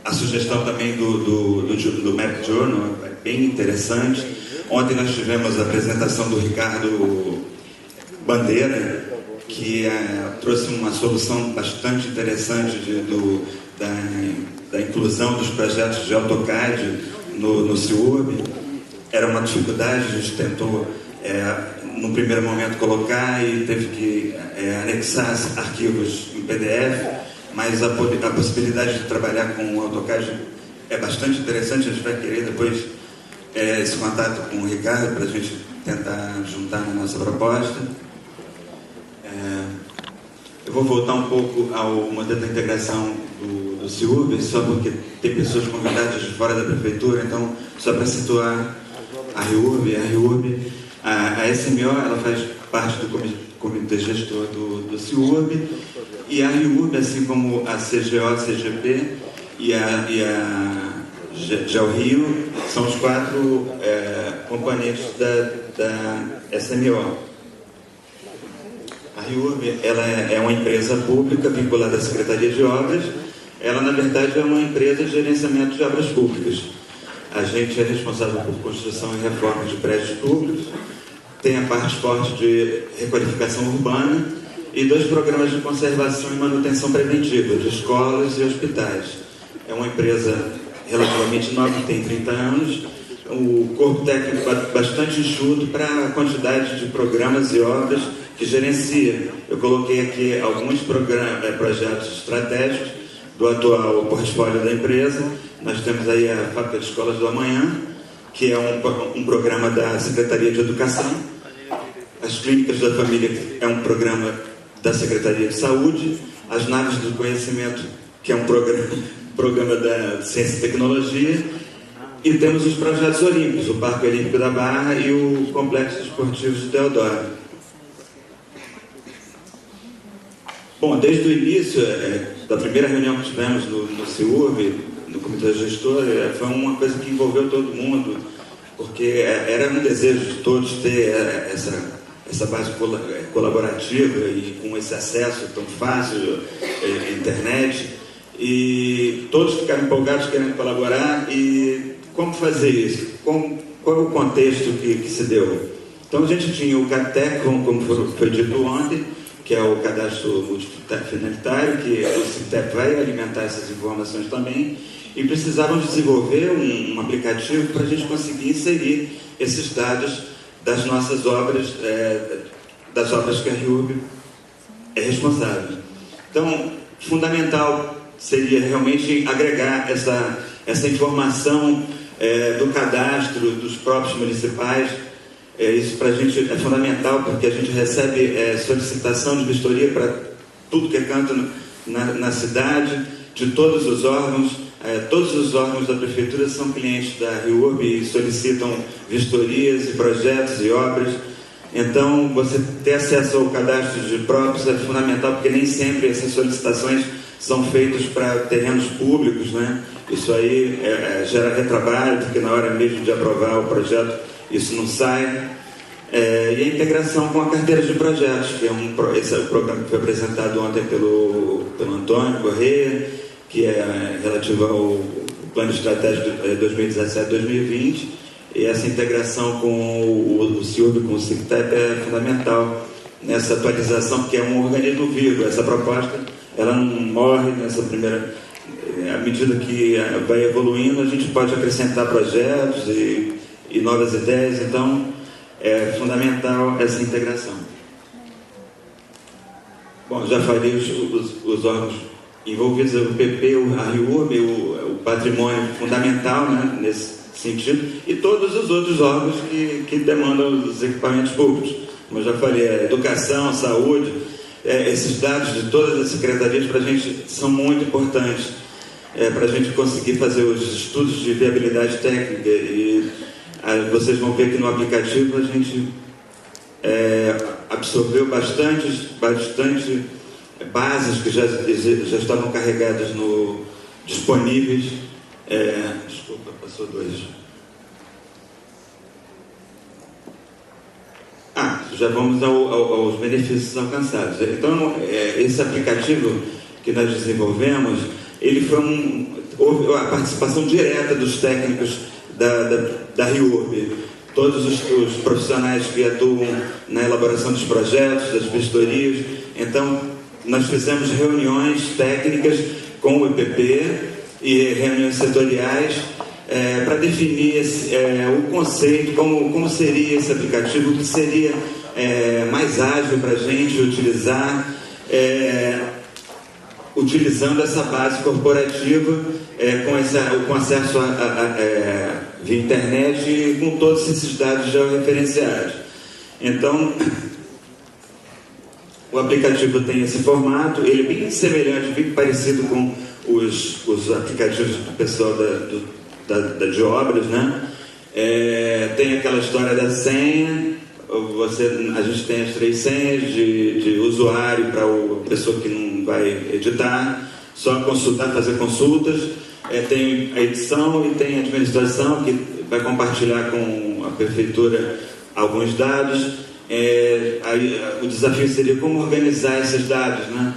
A sugestão também do Map Journal é bem interessante. Ontem nós tivemos a apresentação do Ricardo Bandeira, que trouxe uma solução bastante interessante da inclusão dos projetos de AutoCAD no CIURB. Era uma dificuldade, a gente tentou, no primeiro momento, colocar e teve que anexar arquivos em PDF, mas a possibilidade de trabalhar com o AutoCAD é bastante interessante. A gente vai querer depois esse contato com o Ricardo para a gente tentar juntar na nossa proposta. Eu vou voltar um pouco ao modelo da integração do CIURB, só porque tem pessoas convidadas de fora da prefeitura. Então, só para situar a RIURB, a SMO ela faz parte do comitê gestor do CIURB, e a RIURB, assim como a CGO, a CGP e a GeoRio, são os 4 componentes da SMO. A RIURB ela é uma empresa pública vinculada à Secretaria de Obras. Ela, na verdade, é uma empresa de gerenciamento de obras públicas. A gente é responsável por construção e reforma de prédios públicos, tem a parte forte de requalificação urbana e 2 programas de conservação e manutenção preventiva de escolas e hospitais. É uma empresa relativamente nova, que tem 30 anos, o corpo técnico bastante enxuto para a quantidade de programas e obras que gerencia. Eu coloquei aqui alguns projetos estratégicos do atual portfólio da empresa. Nós temos aí a Fábrica de Escolas do Amanhã, que é um programa da Secretaria de Educação. As Clínicas da Família é um programa da Secretaria de Saúde. As Naves do Conhecimento, que é um programa da Ciência e Tecnologia. E temos os projetos olímpicos, o Parque Olímpico da Barra e o Complexo Esportivo de Deodoro. Bom, desde o início da primeira reunião que tivemos no CIURB, no Comitê Gestor, foi uma coisa que envolveu todo mundo, porque era um desejo de todos ter essa base colaborativa e com esse acesso tão fácil à internet, e todos ficaram empolgados querendo colaborar. E como fazer isso? Qual é o contexto que se deu? Então a gente tinha o CATEC, como foi dito ontem, que é o cadastro multifinalitário, que o CITEP vai alimentar essas informações também, e precisávamos desenvolver um aplicativo para a gente conseguir inserir esses dados das nossas obras, das obras que a RIURB é responsável. Então, fundamental seria realmente agregar essa informação do cadastro dos próprios municipais. Isso para a gente é fundamental, porque a gente recebe solicitação de vistoria para tudo que é canto na cidade, de todos os órgãos. Todos os órgãos da Prefeitura são clientes da RIURB e solicitam vistorias e projetos e obras. Então, você ter acesso ao cadastro de próprios é fundamental, porque nem sempre essas solicitações são feitas para terrenos públicos, né? Isso aí gera retrabalho, porque na hora mesmo de aprovar o projeto, isso não sai. E a integração com a carteira de projetos, que esse é o programa que foi apresentado ontem pelo Antônio Corrêa, que é relativo ao Plano Estratégico 2017-2020, e essa integração com o CIURB, com o CICTEP, é fundamental nessa atualização, porque é um organismo vivo. Essa proposta, ela não morre nessa primeira... À medida que vai evoluindo, a gente pode acrescentar projetos e novas ideias, então é fundamental essa integração. Bom, já falei os órgãos envolvidos, o PP, a RIURB, o patrimônio fundamental, né, nesse sentido, e todos os outros órgãos que demandam os equipamentos públicos. Como eu já falei, educação, saúde, esses dados de todas as secretarias para a gente são muito importantes, para a gente conseguir fazer os estudos de viabilidade técnica. E vocês vão ver que no aplicativo a gente absorveu bastante bases que já estavam carregadas disponíveis. Desculpa, passou 2. Já vamos aos benefícios alcançados. Então, esse aplicativo que nós desenvolvemos, houve a participação direta dos técnicos da RIURB, todos os profissionais que atuam na elaboração dos projetos, das vistorias. Então, nós fizemos reuniões técnicas com o IPP e reuniões setoriais para definir o conceito, como seria esse aplicativo, o que seria mais ágil para a gente utilizar, utilizando essa base corporativa com acesso via internet e com todos esses dados georreferenciados. Então, o aplicativo tem esse formato, ele é bem semelhante, bem parecido com os aplicativos do pessoal de obras, né? Tem aquela história da senha, a gente tem as 3 senhas de usuário para a pessoa que não vai editar, só consultar, fazer consultas. Tem a edição e tem a administração, que vai compartilhar com a prefeitura alguns dados. Aí, o desafio seria como organizar esses dados, né?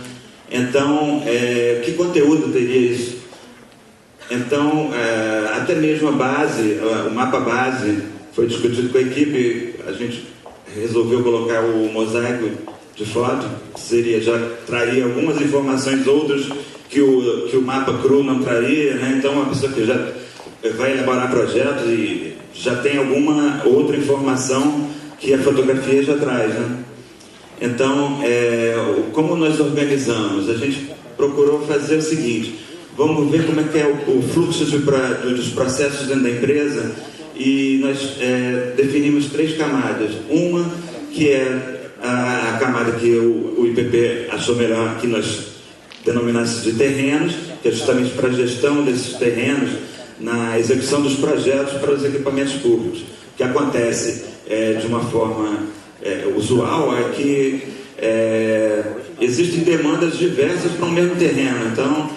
Então, que conteúdo teria isso? Então, até mesmo a base, o mapa base, foi discutido com a equipe, a gente resolveu colocar o mosaico de foto, que já traria algumas informações, outras que o mapa cru não traria, né? Então, uma pessoa que já vai elaborar projetos e já tem alguma outra informação que a fotografia já traz, né? Então, como nós organizamos? A gente procurou fazer o seguinte: vamos ver como é que é o fluxo dos processos dentro da empresa, e nós definimos 3 camadas. Uma que é a camada que o IPP achou melhor que nós denominasse de terrenos, que é justamente para a gestão desses terrenos, na execução dos projetos para os equipamentos públicos. O que acontece de uma forma usual é que existem demandas diversas para o mesmo terreno. Então,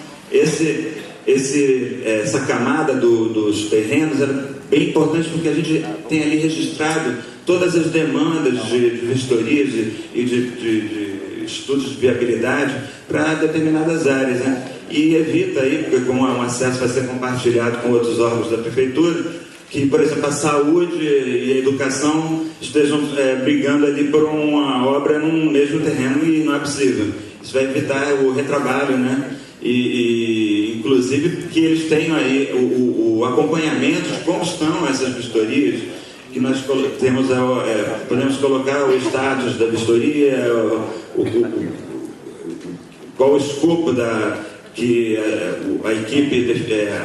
essa camada dos terrenos é bem importante, porque a gente tem ali registrado todas as demandas de vistorias e de estudos de viabilidade para determinadas áreas, né? E evita aí, porque como o acesso vai ser compartilhado com outros órgãos da prefeitura, que, por exemplo, a saúde e a educação estejam brigando ali por uma obra num mesmo terreno, e não é possível. Isso vai evitar o retrabalho, né? E inclusive que eles tenham aí o acompanhamento de como estão essas vistorias, que nós temos, podemos colocar o status da vistoria, qual o escopo que a equipe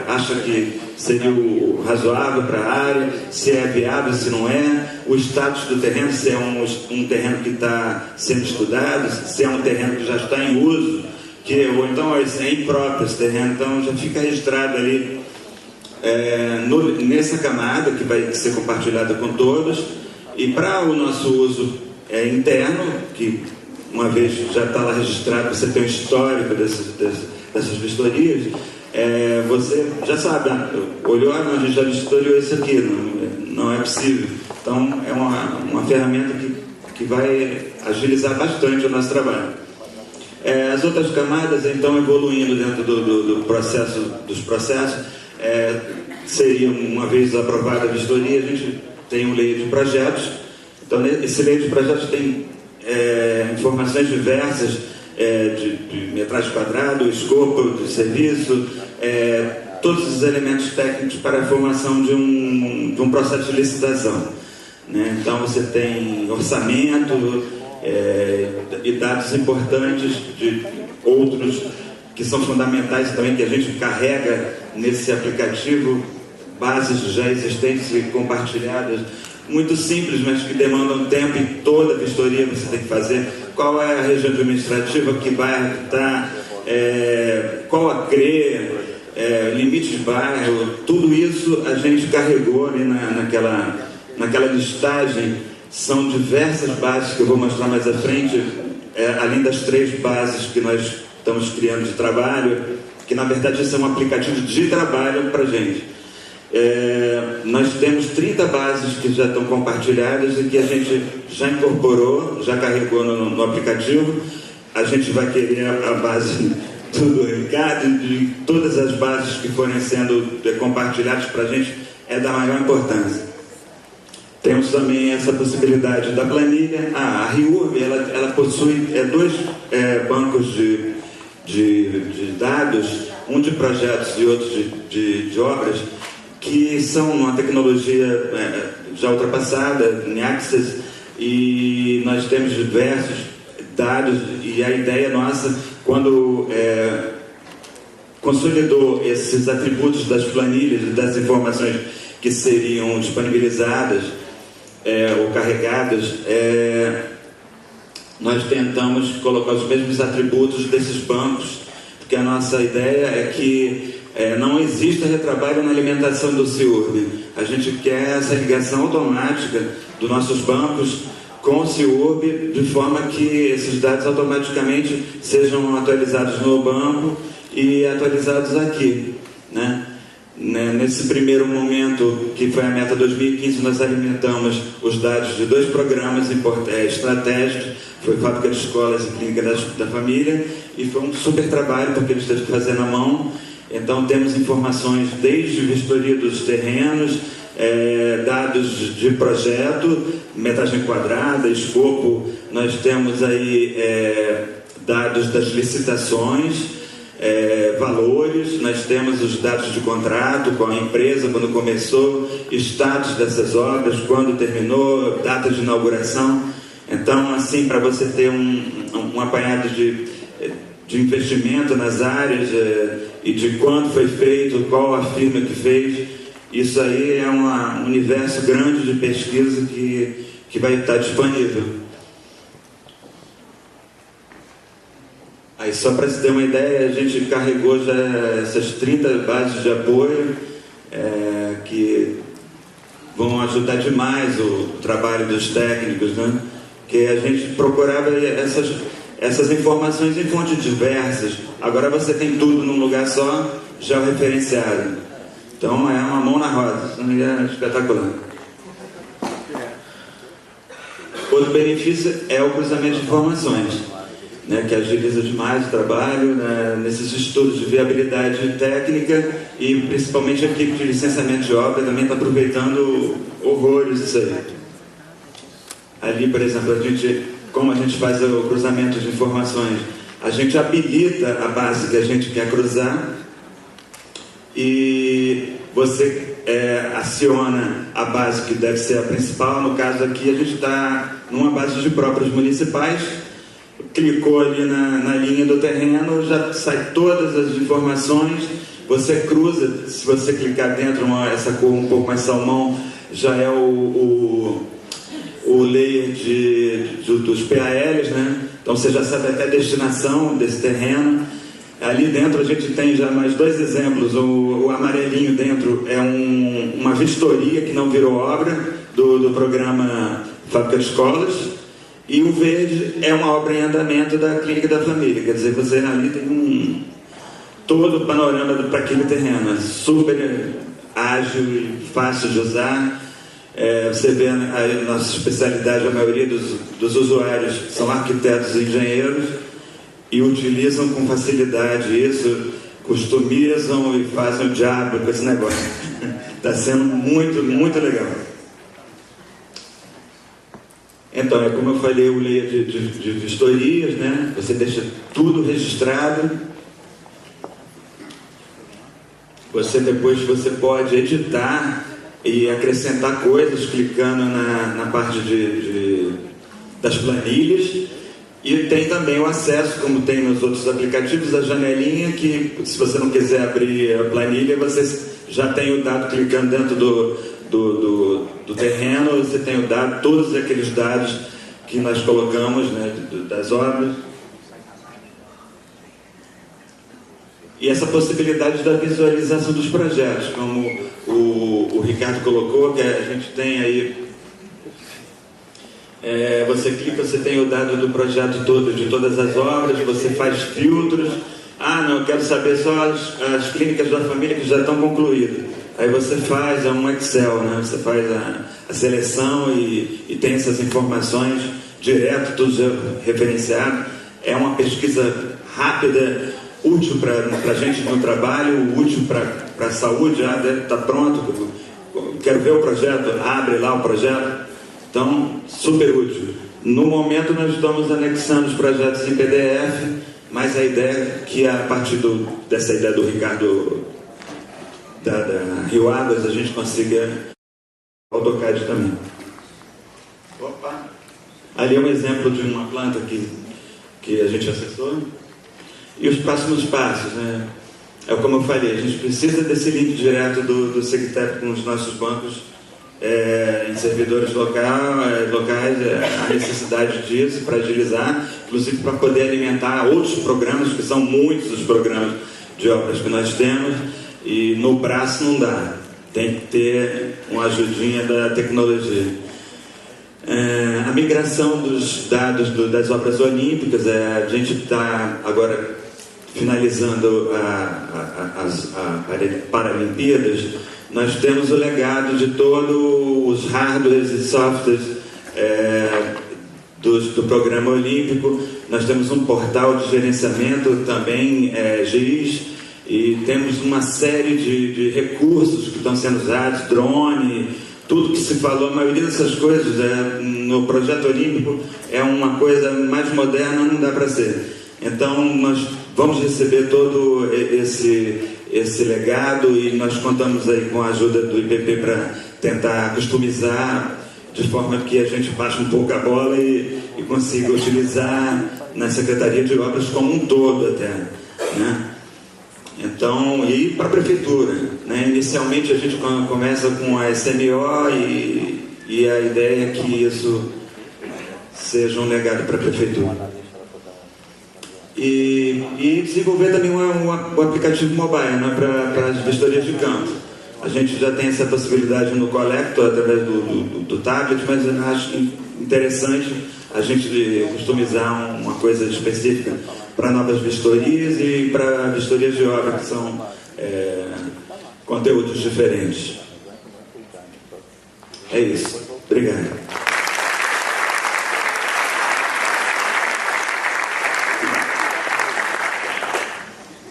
acha que seria o razoável para a área, se é viável, se não é, o status do terreno, se é um terreno que está sendo estudado, se é um terreno que já está em uso, ou então é impróprio esse terreno, então já fica registrado ali nessa camada que vai ser compartilhada com todos. E para o nosso uso interno, que uma vez já está lá registrado, você tem um histórico dessas vistorias, você já sabe, olhou, não, a gente já vistoriou isso aqui, não é possível. Então é uma ferramenta que vai agilizar bastante o nosso trabalho. As outras camadas, então, evoluindo dentro dos processos, seria, uma vez aprovada a vistoria, a gente tem um leito de projetos. Então, esse leito de projetos tem informações diversas de metragem quadrada, escopo de serviço, todos os elementos técnicos para a formação de um processo de licitação, né? Então, você tem orçamento, e dados importantes de outros que são fundamentais também, que a gente carrega nesse aplicativo, bases já existentes e compartilhadas, muito simples, mas que demandam tempo, e toda a vistoria você tem que fazer. Qual é a região administrativa, que bairro que está, qual a CRE, limite de bairro, tudo isso a gente carregou ali naquela listagem. São diversas bases que eu vou mostrar mais à frente, além das 3 bases que nós estamos criando de trabalho, que na verdade isso é um aplicativo de trabalho para a gente. Nós temos 30 bases que já estão compartilhadas e que a gente já incorporou, já carregou no aplicativo. A gente vai querer a base do Ricardo, de todas as bases que forem sendo compartilhadas, para a gente é da maior importância. Temos também essa possibilidade da planilha. A RIURB, ela possui 2 bancos de dados, um de projetos e outro de obras, que são uma tecnologia já ultrapassada, em Access, e nós temos diversos dados, e a ideia nossa, quando consolidou esses atributos das planilhas e das informações que seriam disponibilizadas ou carregadas, nós tentamos colocar os mesmos atributos desses bancos, porque a nossa ideia é que não exista retrabalho na alimentação do CIURB. A gente quer essa ligação automática dos nossos bancos com o CIURB, de forma que esses dados automaticamente sejam atualizados no banco e atualizados aqui, né? Nesse primeiro momento, que foi a meta 2015, nós alimentamos os dados de 2 programas estratégicos, foi Fábrica de Escolas e Clínica da Família, e foi um super trabalho, porque eles teve que fazer na mão. Então temos informações desde vistoria dos terrenos, dados de projeto, metragem quadrada, escopo. Nós temos aí dados das licitações, valores, nós temos os dados de contrato com a empresa, quando começou, status dessas obras, quando terminou, data de inauguração. Então, assim, para você ter um apanhado de investimento nas áreas, e de quando foi feito, qual a firma que fez, isso aí é um universo grande de pesquisa que vai estar disponível. Aí, só para se ter uma ideia, a gente carregou já essas 30 bases de apoio, que vão ajudar demais o trabalho dos técnicos, né? Que a gente procurava essas informações em fontes diversas. Agora você tem tudo num lugar só, já referenciado. Então é uma mão na roda, isso é espetacular. Outro benefício é o cruzamento de informações, né, que agiliza demais o trabalho, né, nesses estudos de viabilidade técnica. e principalmente a equipe de licenciamento de obra também está aproveitando horrores isso aí. Ali, por exemplo, como a gente faz o cruzamento de informações, a gente habilita a base que a gente quer cruzar e você aciona a base que deve ser a principal. No caso aqui, a gente está numa base de próprios municipais, clicou ali na linha do terreno, já sai todas as informações, você cruza, se você clicar dentro, essa cor um pouco mais salmão, já é o layer dos PALs, né? Então você já sabe até a destinação desse terreno. Ali dentro a gente tem já mais 2 exemplos. O amarelinho dentro é uma vistoria que não virou obra do programa Fábrica de Escolas, e o verde é uma obra em andamento da Clínica da Família. Quer dizer, você ali tem todo o panorama para aquele terreno. É super ágil e fácil de usar. Você vê a nossa especialidade, a maioria dos usuários são arquitetos e engenheiros e utilizam com facilidade isso, customizam e fazem o diabo com esse negócio. Está sendo muito, muito legal. Então, é como eu falei, o layer de vistorias, né? Você deixa tudo registrado. Depois você pode editar e acrescentar coisas clicando na parte das planilhas. E tem também o acesso, como tem nos outros aplicativos, a janelinha que, se você não quiser abrir a planilha, você já tem o dado clicando dentro do terreno, você tem o dado, todos aqueles dados que nós colocamos, né, das obras. E essa possibilidade da visualização dos projetos, como o Ricardo colocou, que a gente tem aí, você clica, você tem o dado do projeto todo, de todas as obras, você faz filtros. Não, eu quero saber só as clínicas da família que já estão concluídas. Aí você faz um Excel, né? Você faz a seleção e tem essas informações direto, tudo referenciado. É uma pesquisa rápida, útil para a gente no trabalho, útil para a saúde. Deve estar pronto, quero ver o projeto, abre lá o projeto. Então, super útil. No momento nós estamos anexando os projetos em PDF, mas a ideia é que a partir dessa ideia do Ricardo da Rio Águas, a gente consiga AutoCAD também. Opa! Ali é um exemplo de uma planta que a gente acessou. E os próximos passos, né? Como eu falei, a gente precisa desse link direto do Segtep com os nossos bancos em servidores locais, a necessidade disso para agilizar, inclusive para poder alimentar outros programas, que são muitos os programas de obras que nós temos, e no braço não dá, tem que ter uma ajudinha da tecnologia. A migração dos dados das obras olímpicas, a gente está agora finalizando as Paralimpíadas. Nós temos o legado de todos os hardwares e softwares do programa olímpico. Nós temos um portal de gerenciamento também, GIS, e temos uma série de recursos que estão sendo usados, drone, tudo que se falou, a maioria dessas coisas no projeto olímpico é uma coisa mais moderna, não dá para ser. Então nós vamos receber todo esse legado e nós contamos aí com a ajuda do IPP para tentar customizar de forma que a gente baixe um pouco a bola e consiga utilizar na Secretaria de Obras como um todo até, né? Então, e para a Prefeitura, né? Inicialmente a gente começa com a SMO e a ideia é que isso seja um legado para a Prefeitura. E desenvolver também um aplicativo mobile, né, para as vistorias de campo. A gente já tem essa possibilidade no Collector através do tablet, mas eu acho interessante a gente customizar uma coisa específica para novas vistorias e para vistorias de obra, que são conteúdos diferentes. É isso. Obrigado.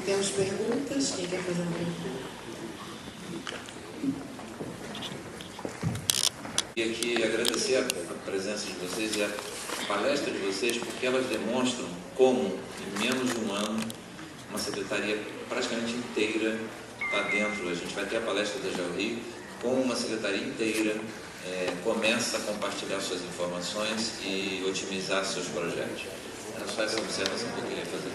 Temos perguntas? Quem quer fazer uma pergunta? E aqui agradecer a presença de vocês e a palestra de vocês, porque elas demonstram como, em menos de um ano, uma secretaria praticamente inteira está dentro. A gente vai ter a palestra da Gelri, como uma secretaria inteira começa a compartilhar suas informações e otimizar seus projetos. Era só essa observação que eu queria fazer.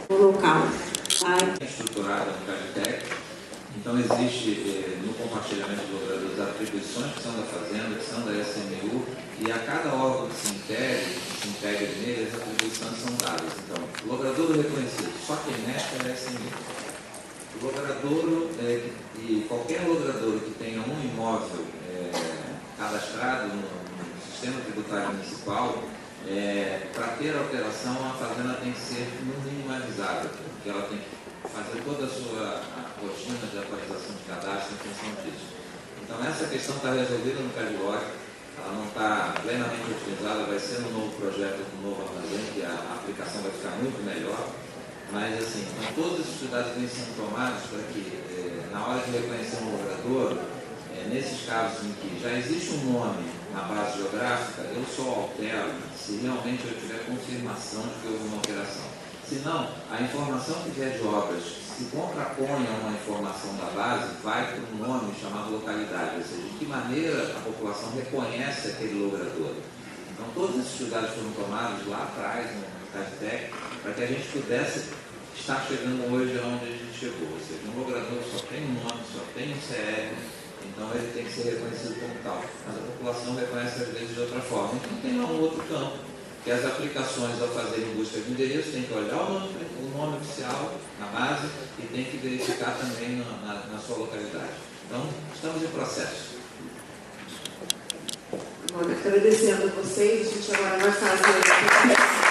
O local Estruturada no CADTEC, então existe no compartilhamento de logradores atribuições que são da Fazenda, que são da SMU, e a cada órgão que se integra nele, as atribuições são dadas. Então, o logradouro reconhecido, só quem mexe é a SMU. O logradouro, e qualquer logradouro que tenha um imóvel cadastrado no sistema tributário municipal, para ter alteração, a fazenda tem que ser minimalizada, porque ela tem que fazer toda a sua rotina de atualização de cadastro em função disso. Então, essa questão está resolvida no CADIOC, ela não está plenamente utilizada, vai ser no novo projeto do novo armazém, que a aplicação vai ficar muito melhor, mas, assim, todos os cuidados vêm sendo tomados para que, na hora de reconhecer um logrador, nesses casos em que já existe um nome na base geográfica, eu só altero se realmente eu tiver confirmação de que houve uma alteração. Se não, a informação que vier de obras se contrapõe a uma informação da base, vai para um nome chamado localidade, ou seja, de que maneira a população reconhece aquele logrador. Então, todos esses cuidados foram tomados lá atrás, no CADTEC, para que a gente pudesse estar chegando hoje onde a gente chegou. Ou seja, um logrador só tem um nome, só tem um CR, então ele tem que ser reconhecido como tal. Mas a população reconhece às vezes de outra forma. Então tem lá um outro campo, que as aplicações ao fazerem busca de endereço tem que olhar o nome oficial na base e tem que verificar também na sua localidade. Então, estamos em processo. Agradecendo a vocês, a gente agora vai fazer